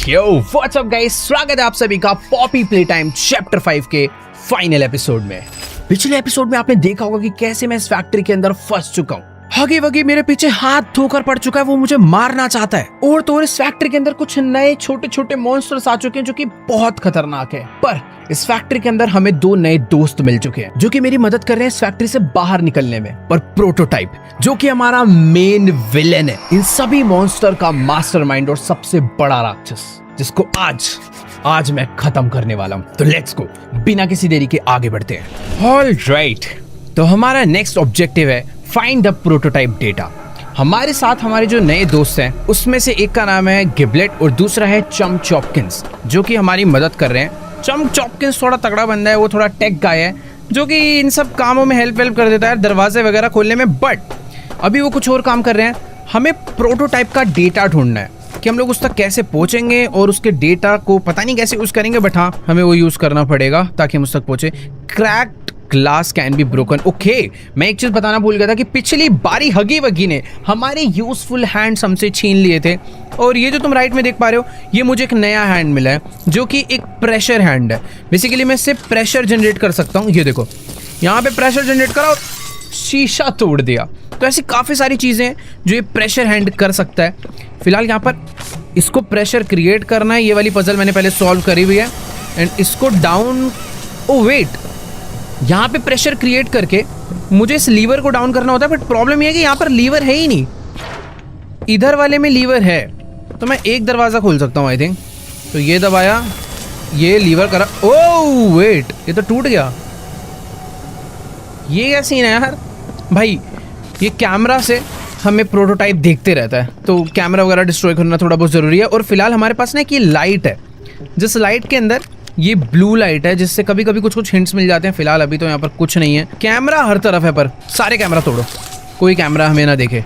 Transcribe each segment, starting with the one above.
Yo what's up guys, स्वागत है आप सभी का पॉपी प्ले टाइम चैप्टर 5 के फाइनल एपिसोड में। पिछले एपिसोड में आपने देखा होगा कि कैसे मैं इस फैक्ट्री के अंदर फंस चुका हूँ। हगी वगी मेरे पीछे हाथ धोकर पड़ चुका है, वो मुझे मारना चाहता है। और तो और इस फैक्ट्री के अंदर कुछ नए छोटे छोटे मॉन्स्टर्स आ चुके हैं जो कि बहुत खतरनाक है। पर इस फैक्ट्री के अंदर हमें दो नए दोस्त मिल चुके हैं जो कि मेरी मदद कर रहे हैं इस फैक्ट्री से बाहर निकलने में। पर प्रोटोटाइप जो कि हमारा मेन विलेन है, इन सभी मॉन्स्टर का मास्टरमाइंड और सबसे बड़ा राक्षस, जिसको आज मैं खत्म करने वाला हूँ। तो लेट्स गो, बिना किसी देरी के आगे बढ़ते हैं। ऑलराइट, तो हमारा नेक्स्ट ऑब्जेक्टिव है फाइंड द प्रोटोटाइप डेटा। हमारे साथ हमारे जो नए दोस्त हैं उसमें से एक का नाम है गिबलेट और दूसरा है चम चॉपकिंस, जो कि हमारी मदद कर रहे हैं। चम चॉपकिंस थोड़ा तगड़ा बंदा है, वो थोड़ा टेक गाय है जो कि इन सब कामों में हेल्प कर देता है, दरवाजे वगैरह खोलने में। बट अभी वो कुछ और काम कर रहे हैं। हमें प्रोटोटाइप का डेटा ढूंढना है कि हम लोग उस तक कैसे पहुंचेंगे और उसके डेटा को पता नहीं कैसे यूज करेंगे, बट हाँ हमें वो यूज करना पड़ेगा ताकि हम उस तक पहुंचे। Cracked glass can be broken. Okay, मैं एक चीज बताना भूल गया था कि पिछली बारी हगी वगी ने हमारे यूजफुल हैंड्स हमसे छीन लिए थे, और ये जो तुम राइट में देख पा रहे हो, ये मुझे एक नया हैंड मिला है जो कि एक प्रेशर हैंड है। बेसिकली मैं इससे प्रेशर जनरेट कर सकता हूँ। ये देखो, यहाँ पे प्रेशर जनरेट करा और शीशा तोड़ दिया। तो ऐसी काफी सारी चीजें हैं जो ये प्रेशर हैंड कर सकता है। फिलहाल यहाँ पर इसको प्रेशर क्रिएट करना है। ये वाली पजल मैंने पहले सॉल्व करी हुई है। एंड इसको डाउन, ओ वेट, यहाँ पे प्रेशर क्रिएट करके मुझे इस लीवर को डाउन करना होता है। बट प्रॉब्लम ये है कि यहाँ पर लीवर है ही नहीं, इधर वाले में लीवर है। तो मैं एक दरवाजा खोल सकता हूँ आई थिंक। तो ये दबाया, ये लीवर करा, ओह वेट, ये तो टूट गया। ये क्या सीन है यार भाई। ये कैमरा से हमें प्रोटोटाइप देखते रहता है, तो कैमरा वगैरह डिस्ट्रॉय करना थोड़ा बहुत ज़रूरी है। और फिलहाल हमारे पास ना एक ये लाइट है, जिस लाइट के अंदर ये ब्लू लाइट है, जिससे कभी कभी कुछ हिंट्स मिल जाते हैं। फिलहाल अभी तो यहाँ पर कुछ नहीं है। कैमरा हर तरफ है, पर सारे कैमरा तोड़ो, कोई कैमरा हमें ना देखे।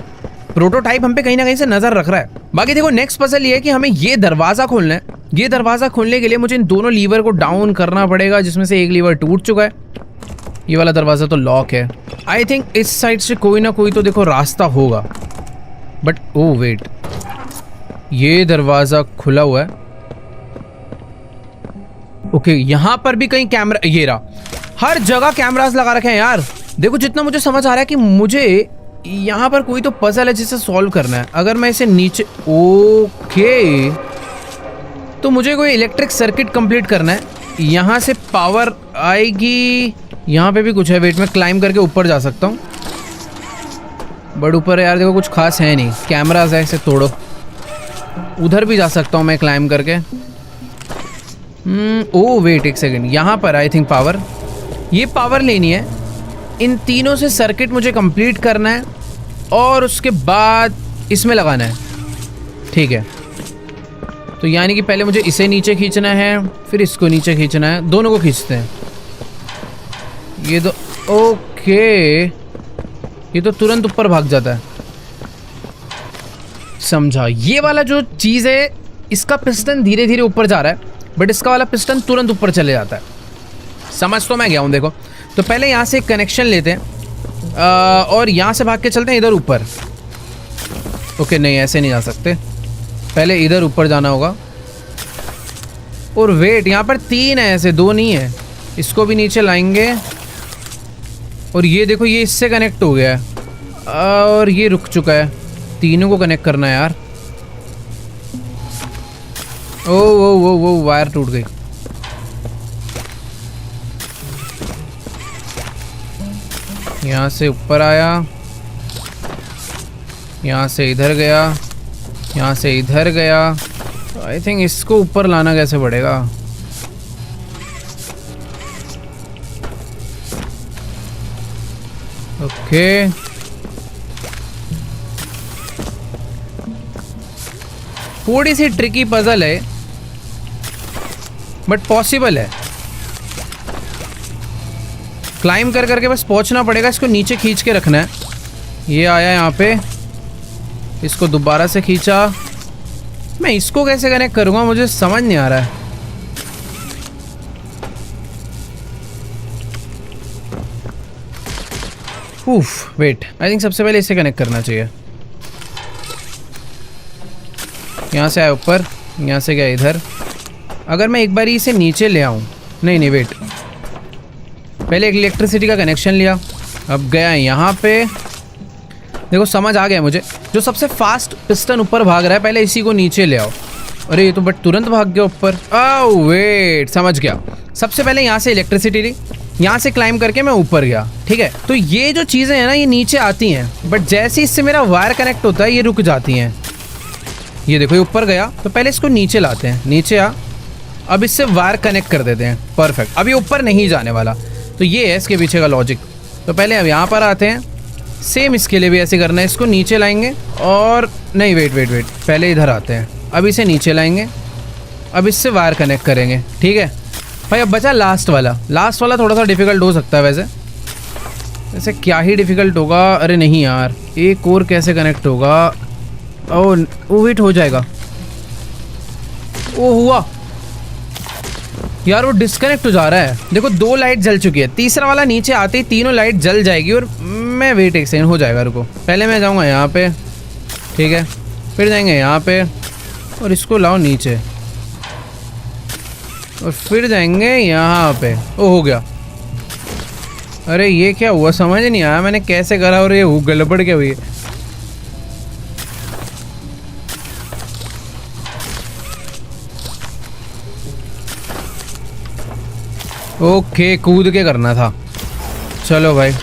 प्रोटोटाइप हम पे कहीं ना कहीं से नजर रख रहा है। बाकी देखो, नेक्स्ट पजल ये है कि हमें ये दरवाजा खोलना है। ये दरवाजा खोलने के लिए मुझे इन दोनों लीवर को डाउन करना पड़ेगा, जिसमें से एक लीवर टूट चुका है। ये वाला दरवाजा तो लॉक है। आई थिंक इस साइड से कोई ना कोई तो देखो रास्ता होगा। बट ओ वेट, ये दरवाजा खुला हुआ है। ओके, यहाँ पर भी कहीं कैमरा, ये रहा। हर जगह कैमरास लगा रखे हैं यार। देखो, जितना मुझे समझ आ रहा है कि मुझे यहाँ पर कोई तो पजल है जिसे सॉल्व करना है। अगर मैं इसे नीचे, ओके, तो मुझे कोई इलेक्ट्रिक सर्किट कंप्लीट करना है। यहाँ से पावर आएगी, यहाँ पे भी कुछ है। वेट, में क्लाइम करके ऊपर जा सकता हूँ, बट ऊपर यार देखो कुछ खास है नहीं। कैमरास है, इसे तोड़ो। उधर भी जा सकता हूँ मैं क्लाइम करके। ओ वेट एक सेकेंड, यहाँ पर आई थिंक पावर, ये पावर लेनी है। इन तीनों से सर्किट मुझे कंप्लीट करना है और उसके बाद इसमें लगाना है। ठीक है, तो यानी कि पहले मुझे इसे नीचे खींचना है, फिर इसको नीचे खींचना है। दोनों को खींचते हैं ये तो। ओके, ये तो तुरंत ऊपर भाग जाता है, समझा। ये वाला जो चीज़ है, इसका पिस्टन धीरे धीरे ऊपर जा रहा है, बट इसका वाला पिस्टन तुरंत ऊपर चले जाता है। समझ तो मैं गया हूँ। देखो, तो पहले यहाँ से एक कनेक्शन लेते हैं और यहाँ से भाग के चलते हैं इधर ऊपर। ओके, नहीं ऐसे नहीं जा सकते, पहले इधर ऊपर जाना होगा। और वेट, यहाँ पर 3 है, ऐसे 2 नहीं है। इसको भी नीचे लाएंगे और ये देखो, ये इससे कनेक्ट हो गया है और ये रुक चुका है। तीनों को कनेक्ट करना है यार। ओ वायर टूट गई। यहाँ से ऊपर आया, यहाँ से इधर गया, यहाँ से इधर गया। आई थिंक इसको ऊपर लाना कैसे पड़ेगा। ओके, थोड़ी सी ट्रिकी पजल है, बट पॉसिबल है। क्लाइम कर करके बस पहुंचना पड़ेगा। इसको नीचे खींच के रखना है। ये आया यहाँ पे, इसको दोबारा से खींचा। मैं इसको कैसे कनेक्ट करूँगा, मुझे समझ नहीं आ रहा है। वेट, आई थिंक सबसे पहले इसे कनेक्ट करना चाहिए। यहाँ से आया ऊपर, यहाँ से गया इधर। अगर मैं एक बार इसे नीचे ले आऊँ, नहीं नहीं वेट, पहले एक इलेक्ट्रिसिटी का कनेक्शन लिया, अब गया यहाँ पे। देखो समझ आ गया मुझे, जो सबसे फास्ट पिस्टन ऊपर भाग रहा है पहले इसी को नीचे ले आओ। अरे ये तो बट तुरंत भाग गया ऊपर। ओह वेट, समझ गया। सबसे पहले यहाँ से इलेक्ट्रिसिटी ली, यहाँ से क्लाइम करके मैं ऊपर गया, ठीक है। तो ये जो चीज़ें हैं ना ये नीचे आती हैं, बट जैसे इससे मेरा वायर कनेक्ट होता है ये रुक जाती हैं। ये देखो ये ऊपर गया, तो पहले इसको नीचे लाते हैं, नीचे आ। अब इससे वायर कनेक्ट कर देते हैं, परफेक्ट। अब ये ऊपर नहीं जाने वाला, तो ये है इसके पीछे का लॉजिक। तो पहले अब यहाँ पर आते हैं, सेम इसके लिए भी ऐसे करना है, इसको नीचे लाएंगे और नहीं वेट वेट वेट, पहले इधर आते हैं, अब इसे नीचे लाएंगे, अब इससे वायर कनेक्ट करेंगे, ठीक है भाई। अब बचा लास्ट वाला। लास्ट वाला थोड़ा सा डिफिकल्ट हो सकता है वैसे क्या ही डिफिकल्ट होगा। अरे नहीं यार, एक और कैसे कनेक्ट होगा। ओ वेट, हो जाएगा। ओ हुआ यार, वो डिस्कनेक्ट हो जा रहा है। देखो 2 लाइट जल चुकी है, तीसरा वाला नीचे आते ही तीनों लाइट जल जाएगी और मैं वेट एक सेकंड, हो जाएगा, रुको। पहले मैं जाऊंगा यहाँ पे, ठीक है, फिर जाएंगे यहाँ पे और इसको लाओ नीचे और फिर जाएंगे यहाँ पे। ओ हो गया। अरे ये क्या हुआ, समझ नहीं आया मैंने कैसे करा और ये गड़बड़ क्या हुई। ओके, कूद के करना था। चलो भाई,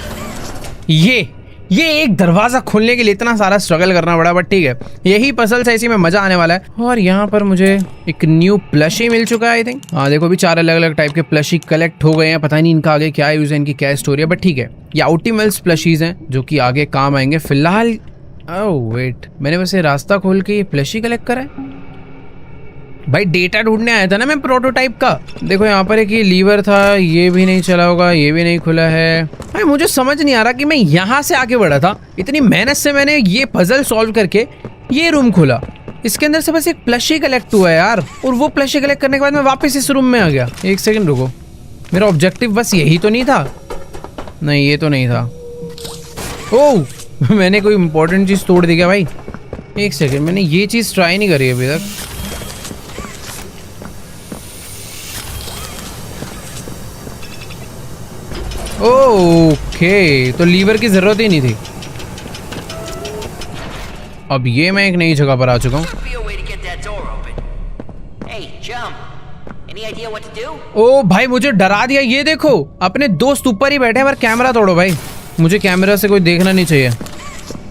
ये एक दरवाज़ा खोलने के लिए इतना सारा स्ट्रगल करना पड़ा, बट ठीक है, यही पजल्स है, इसी में मज़ा आने वाला है। और यहाँ पर मुझे एक न्यू प्लशी मिल चुका है आई थिंक। हाँ देखो भी 4 अलग अलग टाइप के प्लशी कलेक्ट हो गए हैं। पता नहीं इनका आगे क्या यूज़ है, इनकी क्या स्टोरी है, बट ठीक है, ये आउटिमल्स प्लशीज़ हैं जो कि आगे काम आएंगे। फिलहाल ओह वेट, मैंने वैसे रास्ता खोल के ये प्लशी कलेक्ट करा है भाई। डेटा ढूंढने आया था ना मैं प्रोटोटाइप का। देखो यहाँ पर एक ये लीवर था, ये भी नहीं चला होगा, ये भी नहीं खुला है भाई। मुझे समझ नहीं आ रहा कि मैं यहाँ से आगे बढ़ा था, इतनी मेहनत से मैंने ये पजल सॉल्व करके ये रूम खोला, इसके अंदर से बस एक प्लशी कलेक्ट हुआ है यार। और वो प्लशी कलेक्ट करने के बाद मैं वापस इस रूम में आ गया। एक सेकंड रुको, मेरा ऑब्जेक्टिव बस यही तो नहीं था? नहीं ये तो नहीं था। ओह मैंने कोई इंपॉर्टेंट चीज़ तोड़ दी क्या भाई? एक सेकंड, मैंने ये चीज़ ट्राई नहीं करी अभी तक। ओके, तो लीवर की जरूरत ही नहीं थी। अब ये मैं एक नई जगह पर आ चुका हूँ। ओ भाई मुझे डरा दिया। ये देखो अपने दोस्त ऊपर ही बैठे हैं, पर कैमरा तोड़ो भाई। मुझे कैमरा से कोई देखना नहीं चाहिए।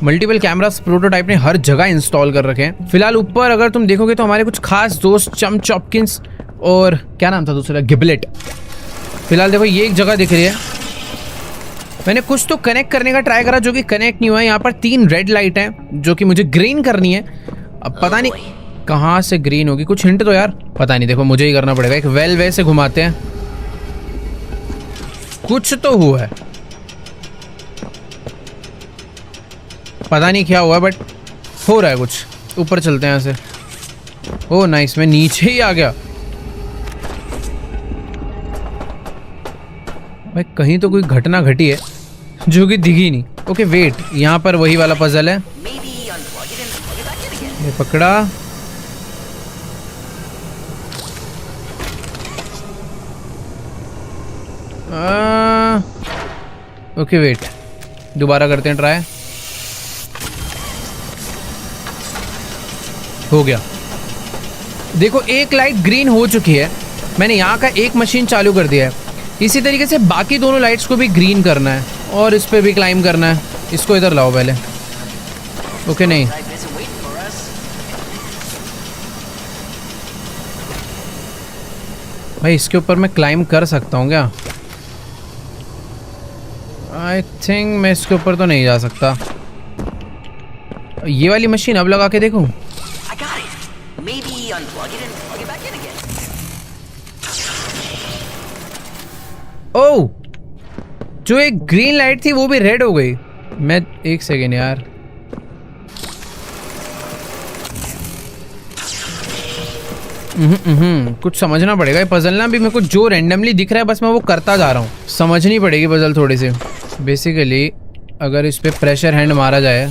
मल्टीपल कैमरास प्रोटोटाइप ने हर जगह इंस्टॉल कर रखे हैं। फिलहाल ऊपर अगर तुम देखोगे तो हमारे कुछ खास दोस्त चम चॉपकिंस और क्या नाम था दूसरा, गिबलेट। फिलहाल देखो ये एक जगह दिख रही है, मैंने कुछ तो कनेक्ट करने का ट्राई करा जो कि कनेक्ट नहीं हुआ है। यहाँ पर 3 रेड लाइट हैं जो कि मुझे ग्रीन करनी है। अब पता नहीं कहाँ से ग्रीन होगी, कुछ हिंट तो यार। पता नहीं, देखो मुझे ही करना पड़ेगा। एक वेल वे से घुमाते हैं, कुछ तो हुआ है, पता नहीं क्या हुआ बट हो रहा है कुछ। ऊपर चलते हैं यहाँ से। ओह नाइस, मैं नीचे ही आ गया भाई। कहीं तो कोई घटना घटी है जो कि दिखी नहीं। ओके वेट, यहाँ पर वही वाला पजल है। ये पकड़ा। ओके वेट, दोबारा करते हैं ट्राई। हो गया। देखो एक लाइट ग्रीन हो चुकी है, मैंने यहाँ का एक मशीन चालू कर दिया है। इसी तरीके से बाकी दोनों लाइट्स को भी ग्रीन करना है और इस पे भी क्लाइम करना है। इसको इधर लाओ पहले। ओके नहीं, भाई इसके ऊपर मैं क्लाइम कर सकता हूँ क्या? आई थिंक मैं इसके ऊपर तो नहीं जा सकता। ये वाली मशीन अब लगा के देखूँ। ओह, जो एक ग्रीन लाइट थी वो भी रेड हो गई। मैं एक सेकेंड यार, कुछ समझना पड़ेगा। ये पजल ना भी मेरे को जो रैंडमली दिख रहा है बस मैं वो करता जा रहा हूँ। समझनी पड़ेगी पजल थोड़ी सी। बेसिकली अगर इस पे प्रेशर हैंड मारा जाए,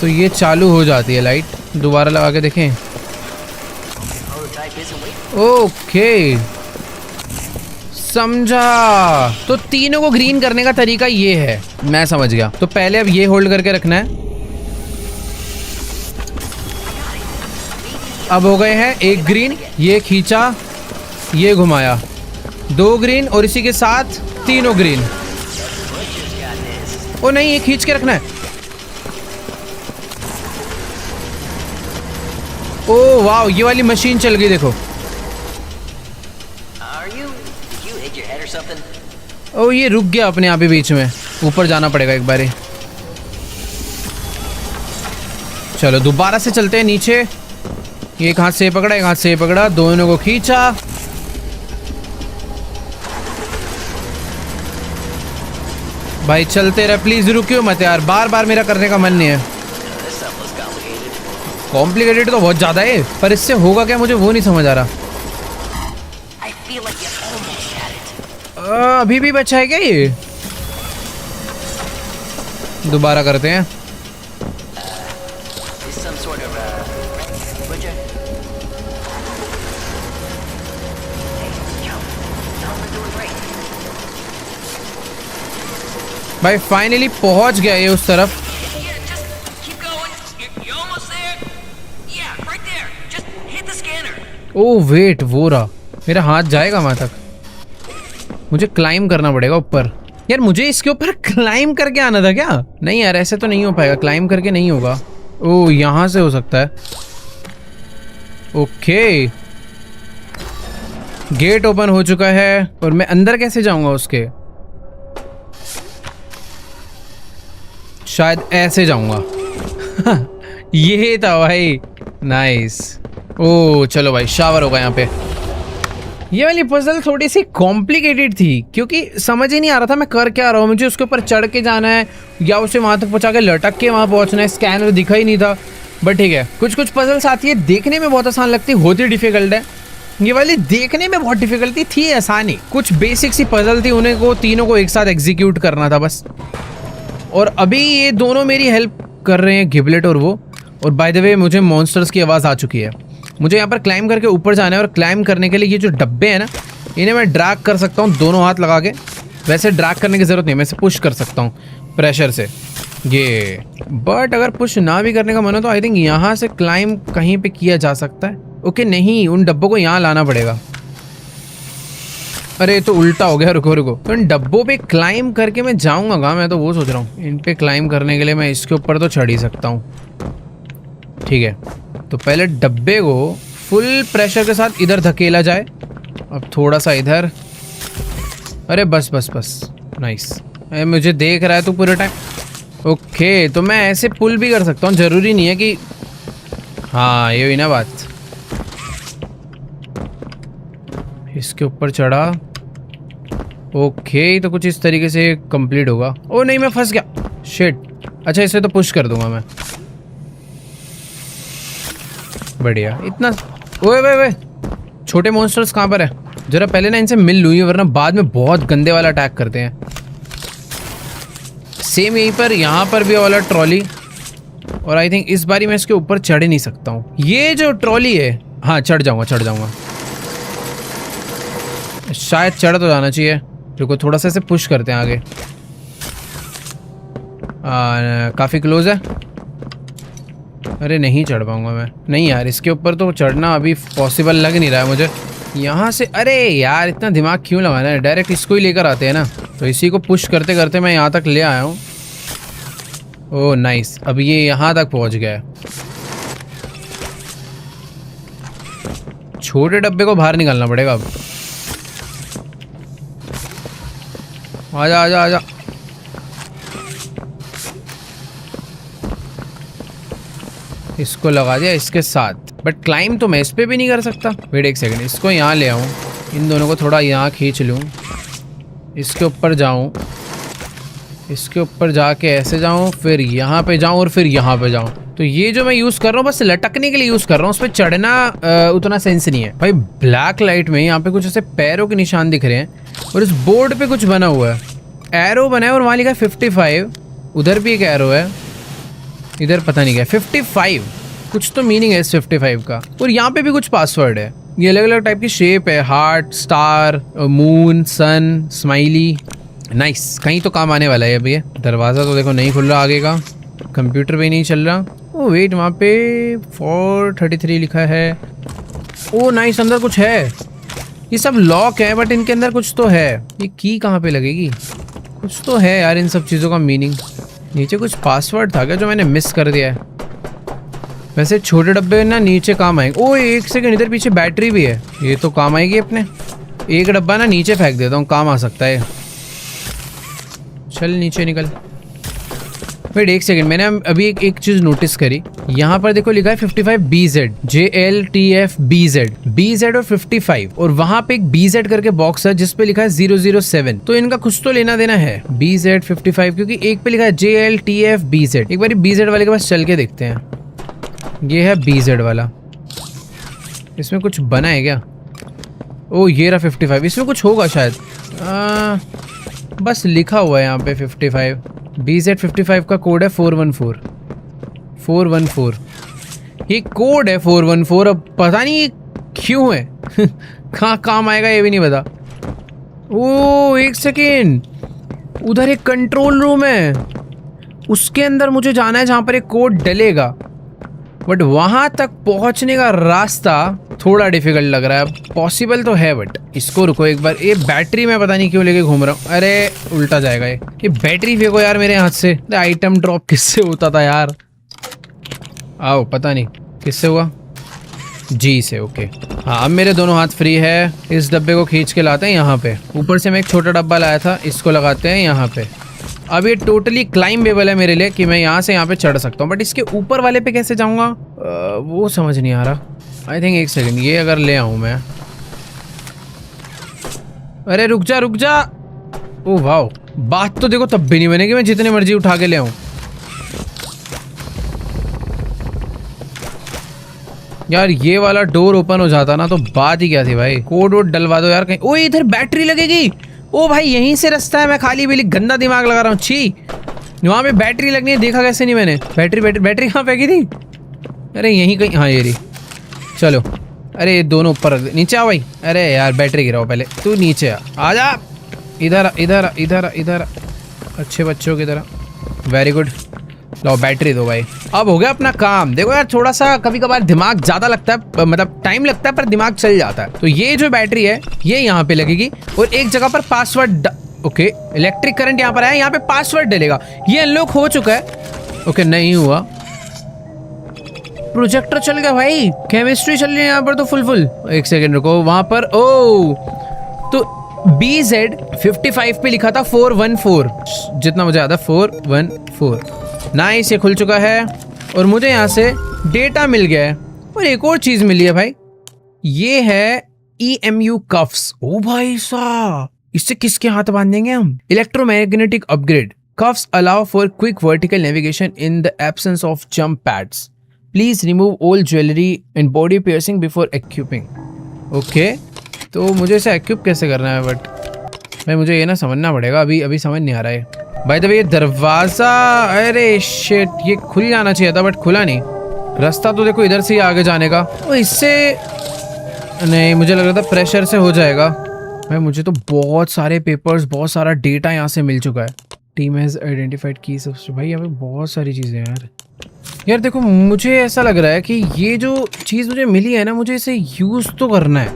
तो ये चालू हो जाती है लाइट। दोबारा लगा के देखें। ओके समझा। तो तीनों को ग्रीन करने का तरीका ये है, मैं समझ गया। तो पहले अब ये होल्ड करके रखना है। अब हो गए हैं एक ग्रीन, ये खींचा, ये घुमाया, 2 ग्रीन और इसी के साथ तीनों ग्रीन। ओ नहीं, ये खींच के रखना है। ओ वाह, ये वाली मशीन चल गई देखो। ओ ये रुक गया अपने आप ही बीच में। ऊपर जाना पड़ेगा एक बारी। चलो दोबारा से चलते हैं नीचे। एक हाथ से पकड़ा, एक हाथ से पकड़ा, दोनों को खींचा। भाई चलते रहे, प्लीज रुकियो मत यार, बार बार मेरा करने का मन नहीं है। कॉम्प्लिकेटेड तो बहुत ज्यादा है, पर इससे होगा क्या मुझे वो नहीं समझ आ रहा। अभी भी बचा है क्या ये? दोबारा करते हैं। भाई फाइनली पहुंच गया ये उस तरफ। ओह वेट, वो रहा, मेरा हाथ जाएगा वहां तक। मुझे क्लाइम करना पड़ेगा ऊपर। यार मुझे इसके ऊपर क्लाइम करके आना था क्या? नहीं यार ऐसे तो नहीं हो पाएगा, क्लाइम करके नहीं होगा। ओह यहां से हो सकता है। ओके गेट ओपन हो चुका है और मैं अंदर कैसे जाऊंगा उसके? शायद ऐसे जाऊंगा। ये था भाई, नाइस। ओ चलो भाई शावर होगा यहाँ पे। ये वाली पजल थोड़ी सी कॉम्प्लिकेटेड थी क्योंकि समझ ही नहीं आ रहा था मैं कर क्या रहा हूँ। मुझे उसके ऊपर चढ़ के जाना है या उसे वहां तक पहुंचा के लटक के वहां पहुंचना है। स्कैनर दिखा ही नहीं था, बट ठीक है। कुछ कुछ पजल्स आती है देखने में बहुत आसान लगती, होती डिफिकल्ट है। ये वाली देखने में बहुत डिफिकल्टी थी, आसानी। कुछ बेसिक सी पजल थी, उन्हें को तीनों को एक साथ एग्जीक्यूट करना था बस। और अभी ये दोनों मेरी हेल्प कर रहे हैं, गिबलेट और वो। और बाय द वे मुझे मॉन्स्टर्स की आवाज़ आ चुकी है। मुझे यहाँ पर क्लाइम करके ऊपर जाना है और क्लाइम करने के लिए ये जो डब्बे हैं ना, इन्हें मैं ड्रैग कर सकता हूँ दोनों हाथ लगा के। वैसे ड्रैग करने की ज़रूरत नहीं, मैं इसे पुश कर सकता हूँ प्रेशर से ये। बट अगर पुश ना भी करने का मन हो तो आई थिंक यहाँ से क्लाइम कहीं पे किया जा सकता है। ओके नहीं, उन डब्बों को यहाँ लाना पड़ेगा। अरे तो उल्टा हो गया, रुको रुको। तो इन डब्बों पे क्लाइम करके मैं जाऊँगा कहाँ? मैं तो वो सोच रहा हूँ इन पे क्लाइम करने के लिए मैं इसके ऊपर तो चढ़ ही सकता हूँ। ठीक है, तो पहले डब्बे को फुल प्रेशर के साथ इधर धकेला जाए। अब थोड़ा सा इधर। अरे बस बस बस, नाइस। मुझे देख रहा है तो पूरे टाइम। ओके तो मैं ऐसे पुल भी कर सकता हूँ, ज़रूरी नहीं है कि। हाँ ये हुई ना बात। इसके ऊपर चढ़ा। ओके तो कुछ इस तरीके से कंप्लीट होगा। ओ नहीं मैं फंस गया, शिट। अच्छा इसे तो पुश कर दूंगा मैं। बढ़िया। इतना ओए वे वे, छोटे मॉन्स्टर्स कहाँ पर है? जरा पहले ना इनसे मिल लूँ, वरना बाद में बहुत गंदे वाला अटैक करते हैं। सेम यहीं पर, यहाँ पर भी वाला ट्रॉली। और आई थिंक इस बारी मैं इसके ऊपर चढ़ ही नहीं सकता हूँ। ये जो ट्रॉली है, हाँ चढ़ जाऊँगा चढ़ जाऊँगा। शायद चढ़ तो जाना चाहिए। रुको थोड़ा सा इसे पुश करते हैं आगे। काफ़ी क्लोज है। अरे नहीं चढ़ पाऊंगा मैं। नहीं यार इसके ऊपर तो चढ़ना अभी पॉसिबल लग नहीं रहा है मुझे। यहाँ से अरे यार इतना दिमाग क्यों लगाना है, डायरेक्ट इसको ही लेकर आते हैं ना। तो इसी को पुश करते करते मैं यहाँ तक ले आया हूँ। ओह नाइस, अब ये यहाँ तक पहुँच गया है। छोटे डब्बे को बाहर निकालना पड़ेगा अब। आजा आजा आजा। इसको लगा दिया इसके साथ, बट क्लाइम तो मैं इस पे भी नहीं कर सकता। वेट एक सेकंड, इसको यहाँ ले आऊँ, इन दोनों को थोड़ा यहाँ खींच लूँ, इसके ऊपर जाऊँ, इसके ऊपर जाके ऐसे जाऊँ, फिर यहाँ पे जाऊँ और फिर यहाँ पे जाऊँ। तो ये जो मैं यूज़ कर रहा हूँ बस लटकने के लिए यूज़ कर रहा हूँ, उस पर चढ़ना उतना सेंस नहीं है। भाई ब्लैक लाइट में यहाँ पे कुछ ऐसे पैरों के निशान दिख रहे हैं और इस बोर्ड पे कुछ बना हुआ है, एरो बना है और वहाँ लिखा है 55। उधर भी एक एरो है। इधर पता नहीं क्या 55, कुछ तो मीनिंग है इस 55 का। और यहाँ पे भी कुछ पासवर्ड है, ये अलग अलग टाइप की शेप है, हार्ट, स्टार, मून, सन, स्माइली। नाइस, कहीं तो काम आने वाला है। अभी ये दरवाज़ा तो देखो नहीं खुल रहा आगे का, कंप्यूटर भी नहीं चल रहा। ओ वेट, वहाँ पे 433 लिखा है। ओ नाइस, अंदर कुछ है। ये सब लॉक है बट इनके अंदर कुछ तो है। ये की कहाँ पे लगेगी? कुछ तो है यार इन सब चीज़ों का मीनिंग। नीचे कुछ पासवर्ड था क्या जो मैंने मिस कर दिया है? वैसे छोटे डब्बे ना नीचे काम आएंगे। ओ एक सेकंड, इधर पीछे बैटरी भी है, ये तो काम आएगी अपने। एक डब्बा ना नीचे फेंक देता हूँ, काम आ सकता है। चल नीचे निकल। वेट एक सेकंड, मैंने अभी एक चीज़ नोटिस करी। यहाँ पर देखो लिखा है 55BZ, JLTF BZ और 55, और वहाँ पे एक BZ करके बॉक्स है जिसपे लिखा है 007। तो इनका कुछ तो लेना देना है, BZ 55, क्योंकि एक पे लिखा है JLTF BZ। एक बार BZ वाले के पास चल के देखते हैं। ये है BZ वाला, इसमें कुछ बना है क्या? ओ ये रहा 55, इसमें कुछ होगा शायद। बस लिखा हुआ है यहाँ पे 55। BZ 55 का कोड है 414। ये कोड है 414, अब पता नहीं क्यों है कहाँ काम आएगा ये भी नहीं पता। ओ एक सेकेंड, उधर एक कंट्रोल रूम है, उसके अंदर मुझे जाना है जहाँ पर एक कोड डलेगा, बट वहाँ तक पहुँचने का रास्ता थोड़ा डिफिकल्ट लग रहा है। पॉसिबल तो है बट इसको रुको एक बार। ये बैटरी मैं पता नहीं क्यों लेके घूम रहा हूँ। अरे उल्टा जाएगा ये बैटरी फेंको यार मेरे हाथ से। आइटम ड्रॉप किससे होता था यार? आओ, पता नहीं किससे हुआ, जी से। ओके हाँ, अब मेरे दोनों हाथ फ्री है। इस डब्बे को खींच के लाते हैं यहाँ पे। ऊपर से मैं एक छोटा डब्बा लाया था, इसको लगाते हैं यहाँ पे। अब ये टोटली क्लाइंबेबल है मेरे लिए कि मैं यहाँ से यहाँ पे चढ़ सकता हूँ, बट इसके ऊपर वाले पे कैसे जाऊँगा वो समझ नहीं आ रहा। आई थिंक एक सेकंड, ये अगर ले आऊँ मैं। अरे रुक जा। ओ वाह, बात तो देखो तब भी नहीं बनेगी मैं जितने मर्जी उठा के ले आऊँ। यार ये वाला डोर ओपन हो जाता ना तो बात ही क्या थी भाई। कोड वोड डलवा दो यार कहीं। ओ इधर बैटरी लगेगी। ओ भाई यहीं से रास्ता है, मैं खाली बिली गंदा दिमाग लगा रहा हूँ। छी, वहाँ पे बैटरी लगनी है, देखा कैसे नहीं मैंने? बैटरी कहाँ फेंकी थी? अरे यहीं कहीं, हाँ ये रही। चलो, अरे दोनों ऊपर रख दे। नीचे आओ भाई। अरे यार बैटरी गिराओ पहले, तू नीचे आ जा। इधर अच्छे बच्चों की तरह। वेरी गुड, लो बैटरी दो भाई। अब हो गया अपना काम। देखो यार थोड़ा सा कभी कभार दिमाग ज्यादा लगता है, मतलब टाइम लगता है पर दिमाग चल जाता है। तो ये जो बैटरी है ये यहाँ पे लगेगी और एक जगह पर पासवर्ड। ओके, इलेक्ट्रिक करंट यहाँ पर आया, यहाँ पे पासवर्ड डलेगा। ये अनलॉक हो चुका है। ओके नहीं हुआ, प्रोजेक्टर चल गया भाई, केमिस्ट्री चल रही है यहाँ पर तो फुल। एक सेकेंड रुको, वहां पर ओ तो BZ 55 पे लिखा था 414, जितना मुझे याद है 414। नाइस, ये खुल चुका है और मुझे यहाँ से डेटा मिल गया है। और एक और चीज मिली है भाई, ये है EMU कफ्स। ओ भाई साहब, इससे किसके हाथ बांधेंगे हम? Electromagnetic upgrade cuffs allow for quick vertical navigation in the absence of jump pads. Please remove all jewellery and body piercing before equipping. Okay, तो मुझे इसे एक्यूप कैसे करना है? बट भाई मुझे ये ना समझना पड़ेगा, अभी समझ नहीं आ रहा है। भाई तो ये दरवाजा, अरे शिट, ये खुल जाना चाहिए था बट खुला नहीं। रास्ता तो देखो इधर से ही आगे जाने का। तो इससे नहीं, मुझे लग रहा था प्रेशर से हो जाएगा। भाई मुझे तो बहुत सारे पेपर्स, बहुत सारा डेटा यहाँ से मिल चुका है। टीम हैज आइडेंटिफाइड की सबसे। भाई यहाँ पे बहुत सारी चीज़ें हैं यार देखो मुझे ऐसा लग रहा है कि ये जो चीज़ मुझे मिली है ना, मुझे इसे यूज़ तो करना है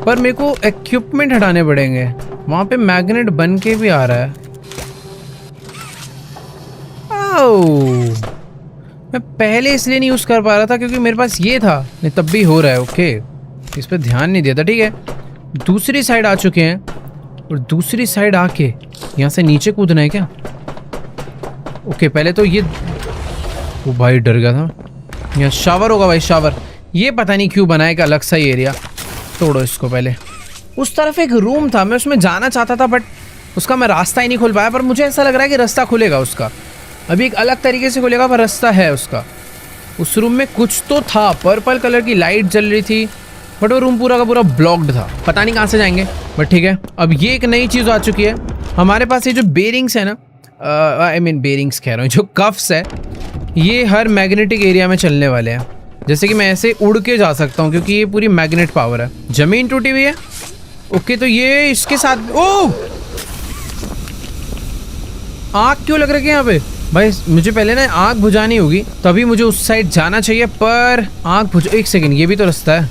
पर मेरे को इक्विपमेंट हटाने पड़ेंगे। वहाँ पे मैग्नेट बन के भी आ रहा है। मैं पहले इसलिए नहीं यूज़ कर पा रहा था क्योंकि मेरे पास ये था, नहीं तब भी हो रहा है। ओके, इस पर ध्यान नहीं दिया था। ठीक है, दूसरी साइड आ चुके हैं और दूसरी साइड आके यहाँ से नीचे कूदना है क्या? ओके, पहले तो ये, वो भाई डर गया था। यहाँ शावर होगा भाई, शावर। ये पता नहीं क्यों बनाया एक अलग सा ही एरिया। तोड़ो इसको पहले। उस तरफ एक रूम था, मैं उसमें जाना चाहता था बट उसका मैं रास्ता ही नहीं खोल पाया। पर मुझे ऐसा लग रहा है कि रास्ता खुलेगा उसका, अभी एक अलग तरीके से खुलेगा पर रास्ता है उसका। उस रूम में कुछ तो था, पर्पल कलर की लाइट जल रही थी बट वो रूम पूरा का पूरा ब्लॉक्ड था। पता नहीं कहाँ से जाएंगे बट ठीक है। अब ये एक नई चीज़ आ चुकी है हमारे पास। ये जो बेरिंग्स है ना, आई मीन बेरिंग्स कह रहा हूँ, जो कफ्स है ये हर मैग्नेटिक एरिया में चलने वाले हैं। जैसे कि मैं ऐसे उड़ के जा सकता हूँ क्योंकि ये पूरी मैग्नेट पावर है। जमीन टूटी हुई है। ओके तो ये इसके साथ ओ आग क्यों लग रही है यहाँ पे भाई? मुझे पहले ना आग बुझानी होगी तभी मुझे उस साइड जाना चाहिए, पर आग बुझ एक सेकंड, ये भी तो रास्ता है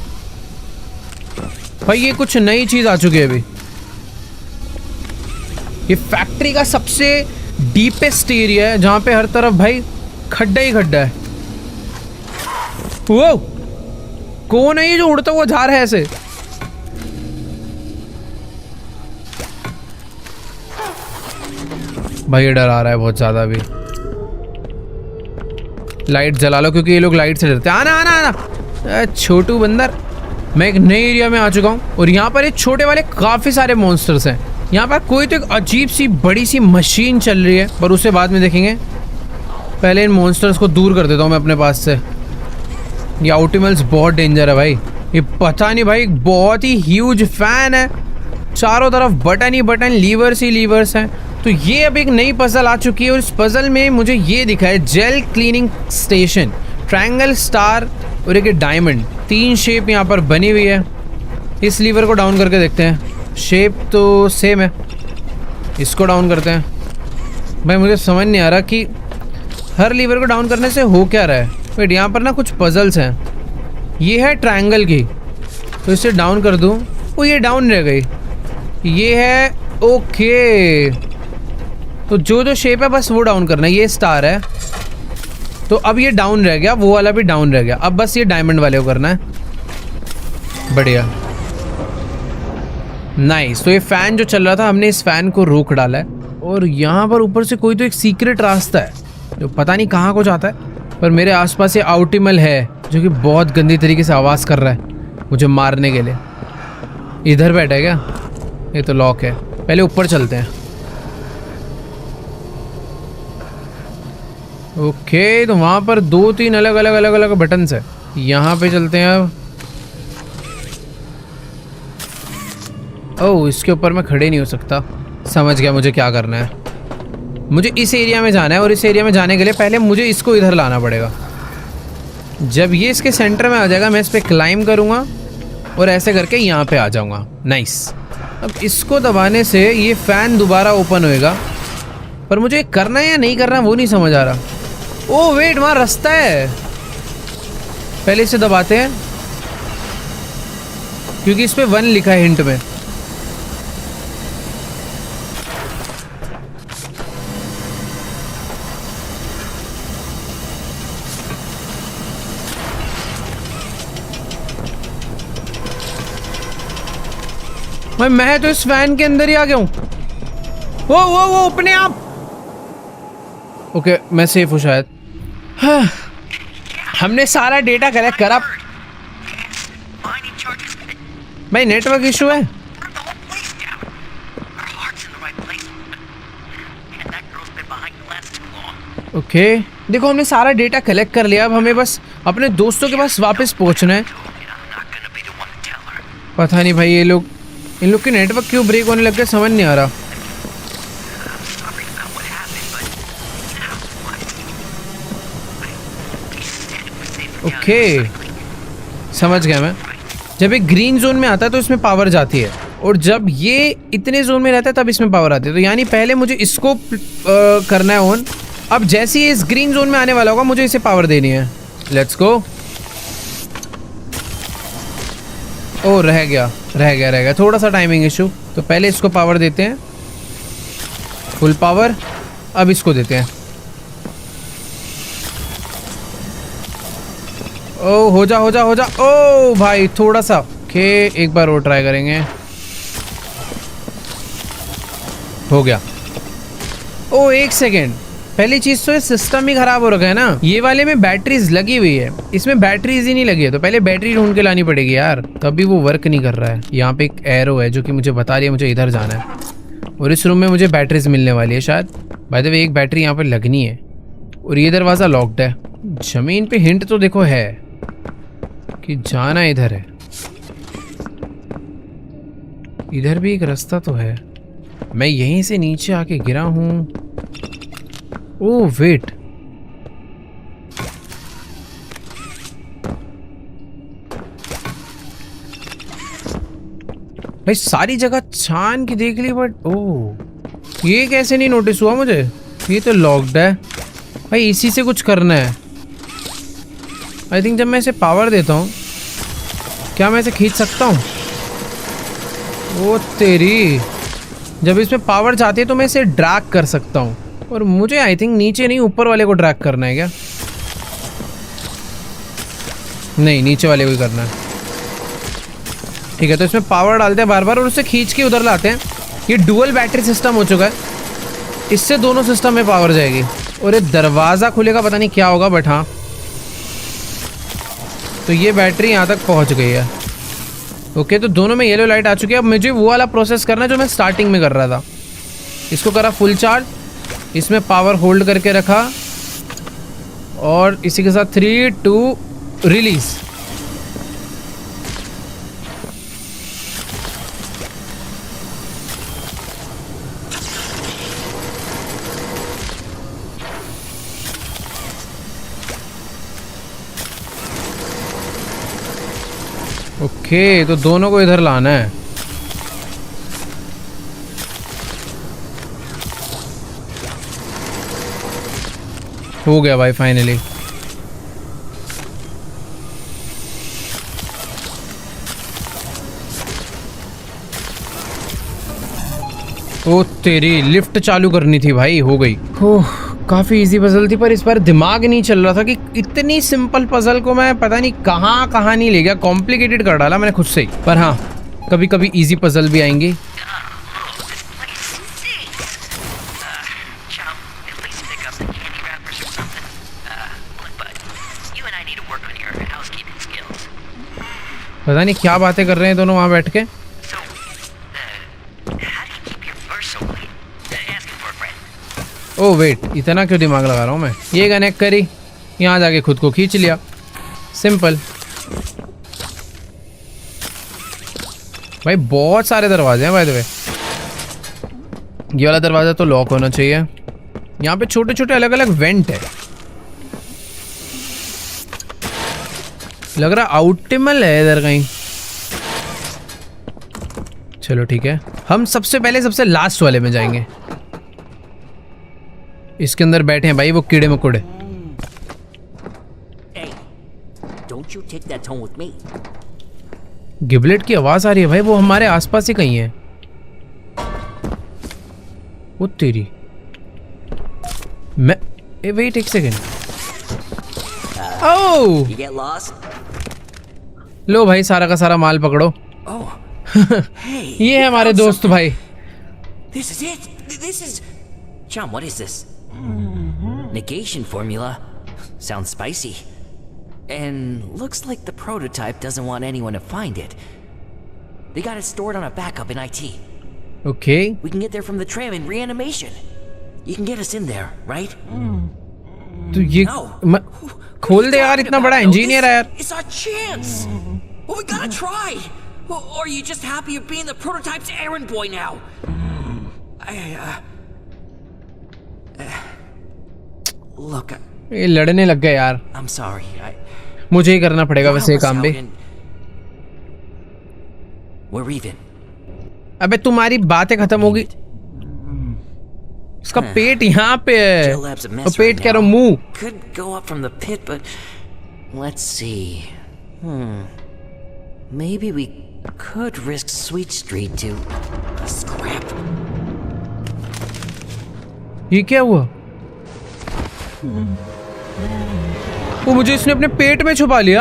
भाई। ये कुछ नई चीज आ चुकी है अभी। ये फैक्ट्री का सबसे डीपेस्ट एरिया है जहां पे हर तरफ भाई खड्डा ही खड्डा है। वो कौन है ये जो उड़ता हुआ जा रहा है ऐसे? भाई ये डरा रहा है बहुत ज्यादा। अभी लाइट जला लो क्योंकि ये लोग लाइट से डरते हैं। आना आना आना छोटू बंदर। मैं एक नए एरिया में आ चुका हूँ और यहाँ पर एक छोटे वाले काफी सारे मॉन्स्टर्स हैं। यहाँ पर कोई तो एक अजीब सी बड़ी सी मशीन चल रही है, पर उसे बाद में देखेंगे। पहले इन मॉन्स्टर्स को दूर कर देता हूँ मैं अपने पास से। ये ऑप्टिमल्स बहुत डेंजर है भाई। ये पता नहीं भाई, बहुत ही ह्यूज फैन है। चारों तरफ बटन ही बटन, लीवर्स ही लीवर्स हैं। तो ये अब एक नई पजल आ चुकी है और इस पजल में मुझे ये दिखा है gel cleaning station, triangle, star और एक डायमंड। 3 शेप यहाँ पर बनी हुई है। इस लीवर को डाउन करके देखते हैं। शेप तो सेम है। इसको डाउन करते हैं। भाई मुझे समझ नहीं आ रहा कि हर लीवर को डाउन करने से हो क्या रहा है। वेट, यहाँ पर ना कुछ पजल्स हैं। ये है ट्रायंगल की, तो इसे डाउन कर दूँ। वो ये डाउन रह गई। ये है ओके, तो जो जो शेप है बस वो डाउन करना है। ये स्टार है तो अब ये डाउन रह गया, वो वाला भी डाउन रह गया। अब बस ये डायमंड वाले को करना है। बढ़िया, नाइस। तो ये फैन जो चल रहा था, हमने इस फैन को रोक डाला है। और यहाँ पर ऊपर से कोई तो एक सीक्रेट रास्ता है जो पता नहीं कहाँ को जाता है, पर मेरे आसपास ये ऑप्टिमल है जो कि बहुत गंदी तरीके से आवाज़ कर रहा है मुझे मारने के लिए। इधर बैठा है क्या? ये तो लॉक है। पहले ऊपर चलते हैं। ओके, तो वहाँ पर 2-3 अलग अलग बटन्स है। यहाँ पे चलते हैं अब। ओह, इसके ऊपर मैं खड़े नहीं हो सकता। समझ गया मुझे क्या करना है। मुझे इस एरिया में जाना है और इस एरिया में जाने के लिए पहले मुझे इसको इधर लाना पड़ेगा। जब ये इसके सेंटर में आ जाएगा मैं इस पर क्लाइम करूँगा और ऐसे करके यहाँ पे आ जाऊँगा। नाइस। अब इसको दबाने से ये फ़ैन दोबारा ओपन होएगा, पर मुझे करना है या नहीं करना वो नहीं समझ आ रहा। ओह वेट, वहाँ रास्ता है। पहले इसे दबाते हैं क्योंकि इस पे 1 लिखा है हिंट में। मैं तो इस फैन के अंदर ही आ गया हूँ। वो अपने आप। ओके, मैं सेफ हूँ शायद। हाँ, हमने सारा डेटा कलेक्ट करा। भाई नेटवर्क इशू है। ओके, देखो हमने सारा डेटा कलेक्ट कर लिया। अब हमें बस अपने दोस्तों के पास वापस पहुंचना है। पता नहीं भाई इन लोग के नेटवर्क क्यों ब्रेक होने लग गए, समझ नहीं आ रहा। ओके, समझ गया मैं। जब एक ग्रीन जोन में आता है तो इसमें पावर जाती है, और जब ये इतने जोन में रहता है तब इसमें पावर आती है। तो यानी पहले मुझे इसको करना है ऑन। अब जैसे ही इस ग्रीन जोन में आने वाला होगा मुझे इसे पावर देनी है। Let's go. ओ रह गया थोड़ा सा टाइमिंग इशू। तो पहले इसको पावर देते हैं, फुल पावर। अब इसको देते हैं। ओ हो जा। ओ भाई थोड़ा सा। ओके, एक बार और ट्राई करेंगे। हो गया। ओ एक सेकेंड, पहली चीज तो ये सिस्टम ही खराब हो रखा है ना। ये वाले में बैटरीज लगी हुई है, इसमें बैटरीज ही नहीं लगी है। तो पहले बैटरी ढूंढ के लानी पड़ेगी यार, तभी वो वर्क नहीं कर रहा है। यहाँ पे एक एरो है जो कि मुझे बता रही है मुझे इधर जाना है, और इस रूम में मुझे बैटरीज मिलने वाली है शायद। बाय द वे एक बैटरी यहाँ पे लगनी है, और ये दरवाज़ा लॉक्ड है। जमीन पे हिंट तो देखो है कि जाना इधर है। इधर भी एक रास्ता तो है। मैं यहीं से नीचे आके गिरा हूँ। ओह वेट, भाई सारी जगह छान के देख ली बट ओह ये कैसे नहीं नोटिस हुआ मुझे? ये तो लॉक्ड है भाई, इसी से कुछ करना है। आई थिंक जब मैं इसे पावर देता हूँ, क्या मैं इसे खींच सकता हूँ? ओ तेरी, जब इसमें पावर जाती है तो मैं इसे ड्रैग कर सकता हूँ। और मुझे आई थिंक नीचे नहीं ऊपर वाले को ड्रैग करना है क्या? नहीं, नीचे वाले को ही करना है। ठीक है, तो इसमें पावर डालते हैं बार बार और उसे खींच के उधर लाते हैं। ये डुअल बैटरी सिस्टम हो चुका है, इससे दोनों सिस्टम में पावर जाएगी। और ये दरवाज़ा खुलेगा, पता नहीं क्या होगा बट हाँ। तो ये बैटरी यहाँ तक पहुँच गई है। ओके, तो दोनों में येलो लाइट आ चुकी है। अब मुझे वो वाला प्रोसेस करना है जो मैं स्टार्टिंग में कर रहा था। इसको करा फुल चार्ज, इसमें पावर होल्ड करके रखा और इसी के साथ 3 2 रिलीज। ओके, तो दोनों को इधर लाना है। हो गया भाई फाइनली। ओ तेरी, लिफ्ट चालू करनी थी भाई, हो गई। ओह, काफी इजी पजल थी पर इस बार दिमाग नहीं चल रहा था कि इतनी सिंपल पजल को मैं पता नहीं कहाँ नहीं ले गया, कॉम्प्लिकेटेड कर डाला मैंने खुद से ही। पर हाँ, कभी कभी इजी पजल भी आएंगी। पता नहीं क्या बातें कर रहे हैं दोनों वहां बैठ के। ओ वेट, इतना क्यों दिमाग लगा रहा हूँ मैं? ये कनेक्ट करी, यहाँ जाके खुद को खींच लिया, सिंपल। भाई बहुत सारे दरवाजे हैं बाय द वे। ये वाला दरवाजा तो लॉक होना चाहिए। यहाँ पे छोटे छोटे अलग अलग वेंट है, लग रहा आउटिमल है इधर कहीं। चलो ठीक है, हम सबसे पहले सबसे लास्ट वाले में जाएंगे। इसके अंदर बैठे हैं भाई वो कीड़े मकोड़े। गिबलेट की आवाज आ रही है भाई, वो हमारे आसपास ही कहीं है। वो तेरी, मैं वेट एक सेकेंड। ओह, लो भाई सारा का सारा माल पकड़ो। ये है हमारे दोस्त भाई। This is it. This is John, what is this? Negation formula. Sounds spicy. And looks like the prototype doesn't want anyone to find it. They got it stored on a backup in IT. Okay. We can get there from the tram in reanimation. You can get us in there, right? तो ये खोल दे यार, इतना बड़ा engineer है यार। It's our chance. Well, we gotta try. Or are you just happy of being the prototype's errand boy now? Look, ये लड़ने लग गए यार। I'm sorry. मुझे ही करना पड़ेगा वैसे ये काम भी। We're even. अबे तुम्हारी बातें खत्म होगी। उसका पेट यहाँ पे है। और पेट कह रहा हूँ, मुंह। Could go up from the pit, but let's see. Maybe we could risk Sweet Street to scrap. ये क्या हुआ? वो मुझे इसने अपने पेट में छुपा लिया।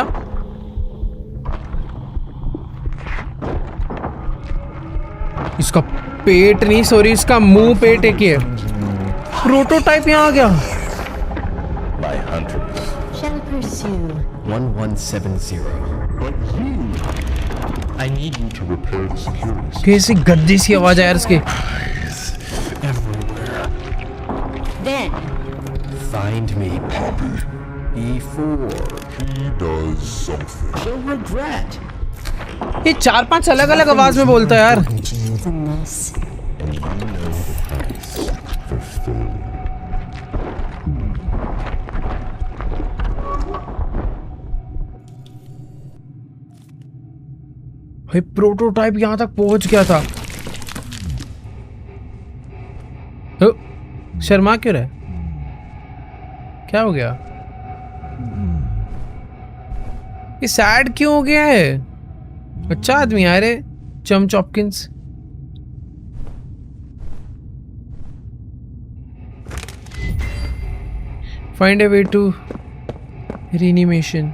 इसका पेट नहीं, सॉरी इसका मुंह पेट एक ही है। प्रोटोटाइप यहाँ आ गया। My hunters Shall pursue. 1170. But you, I need you to repair the security system. कैसी गद्दी सी आवाज है यार इसकी। Everywhere. Then, Find me, Poppy, before he does something. She'll regret. ये 4-5 अलग अलग आवाज में बोलता है यार। than this. And you know the price for failure. भाई प्रोटोटाइप यहाँ तक पहुंच गया था। शर्मा क्यों रहा? क्या हो गया? ये सैड क्यों हो गया है? अच्छा आदमी है रे चम चॉपकिंस। Find a way to रीनिमेशन।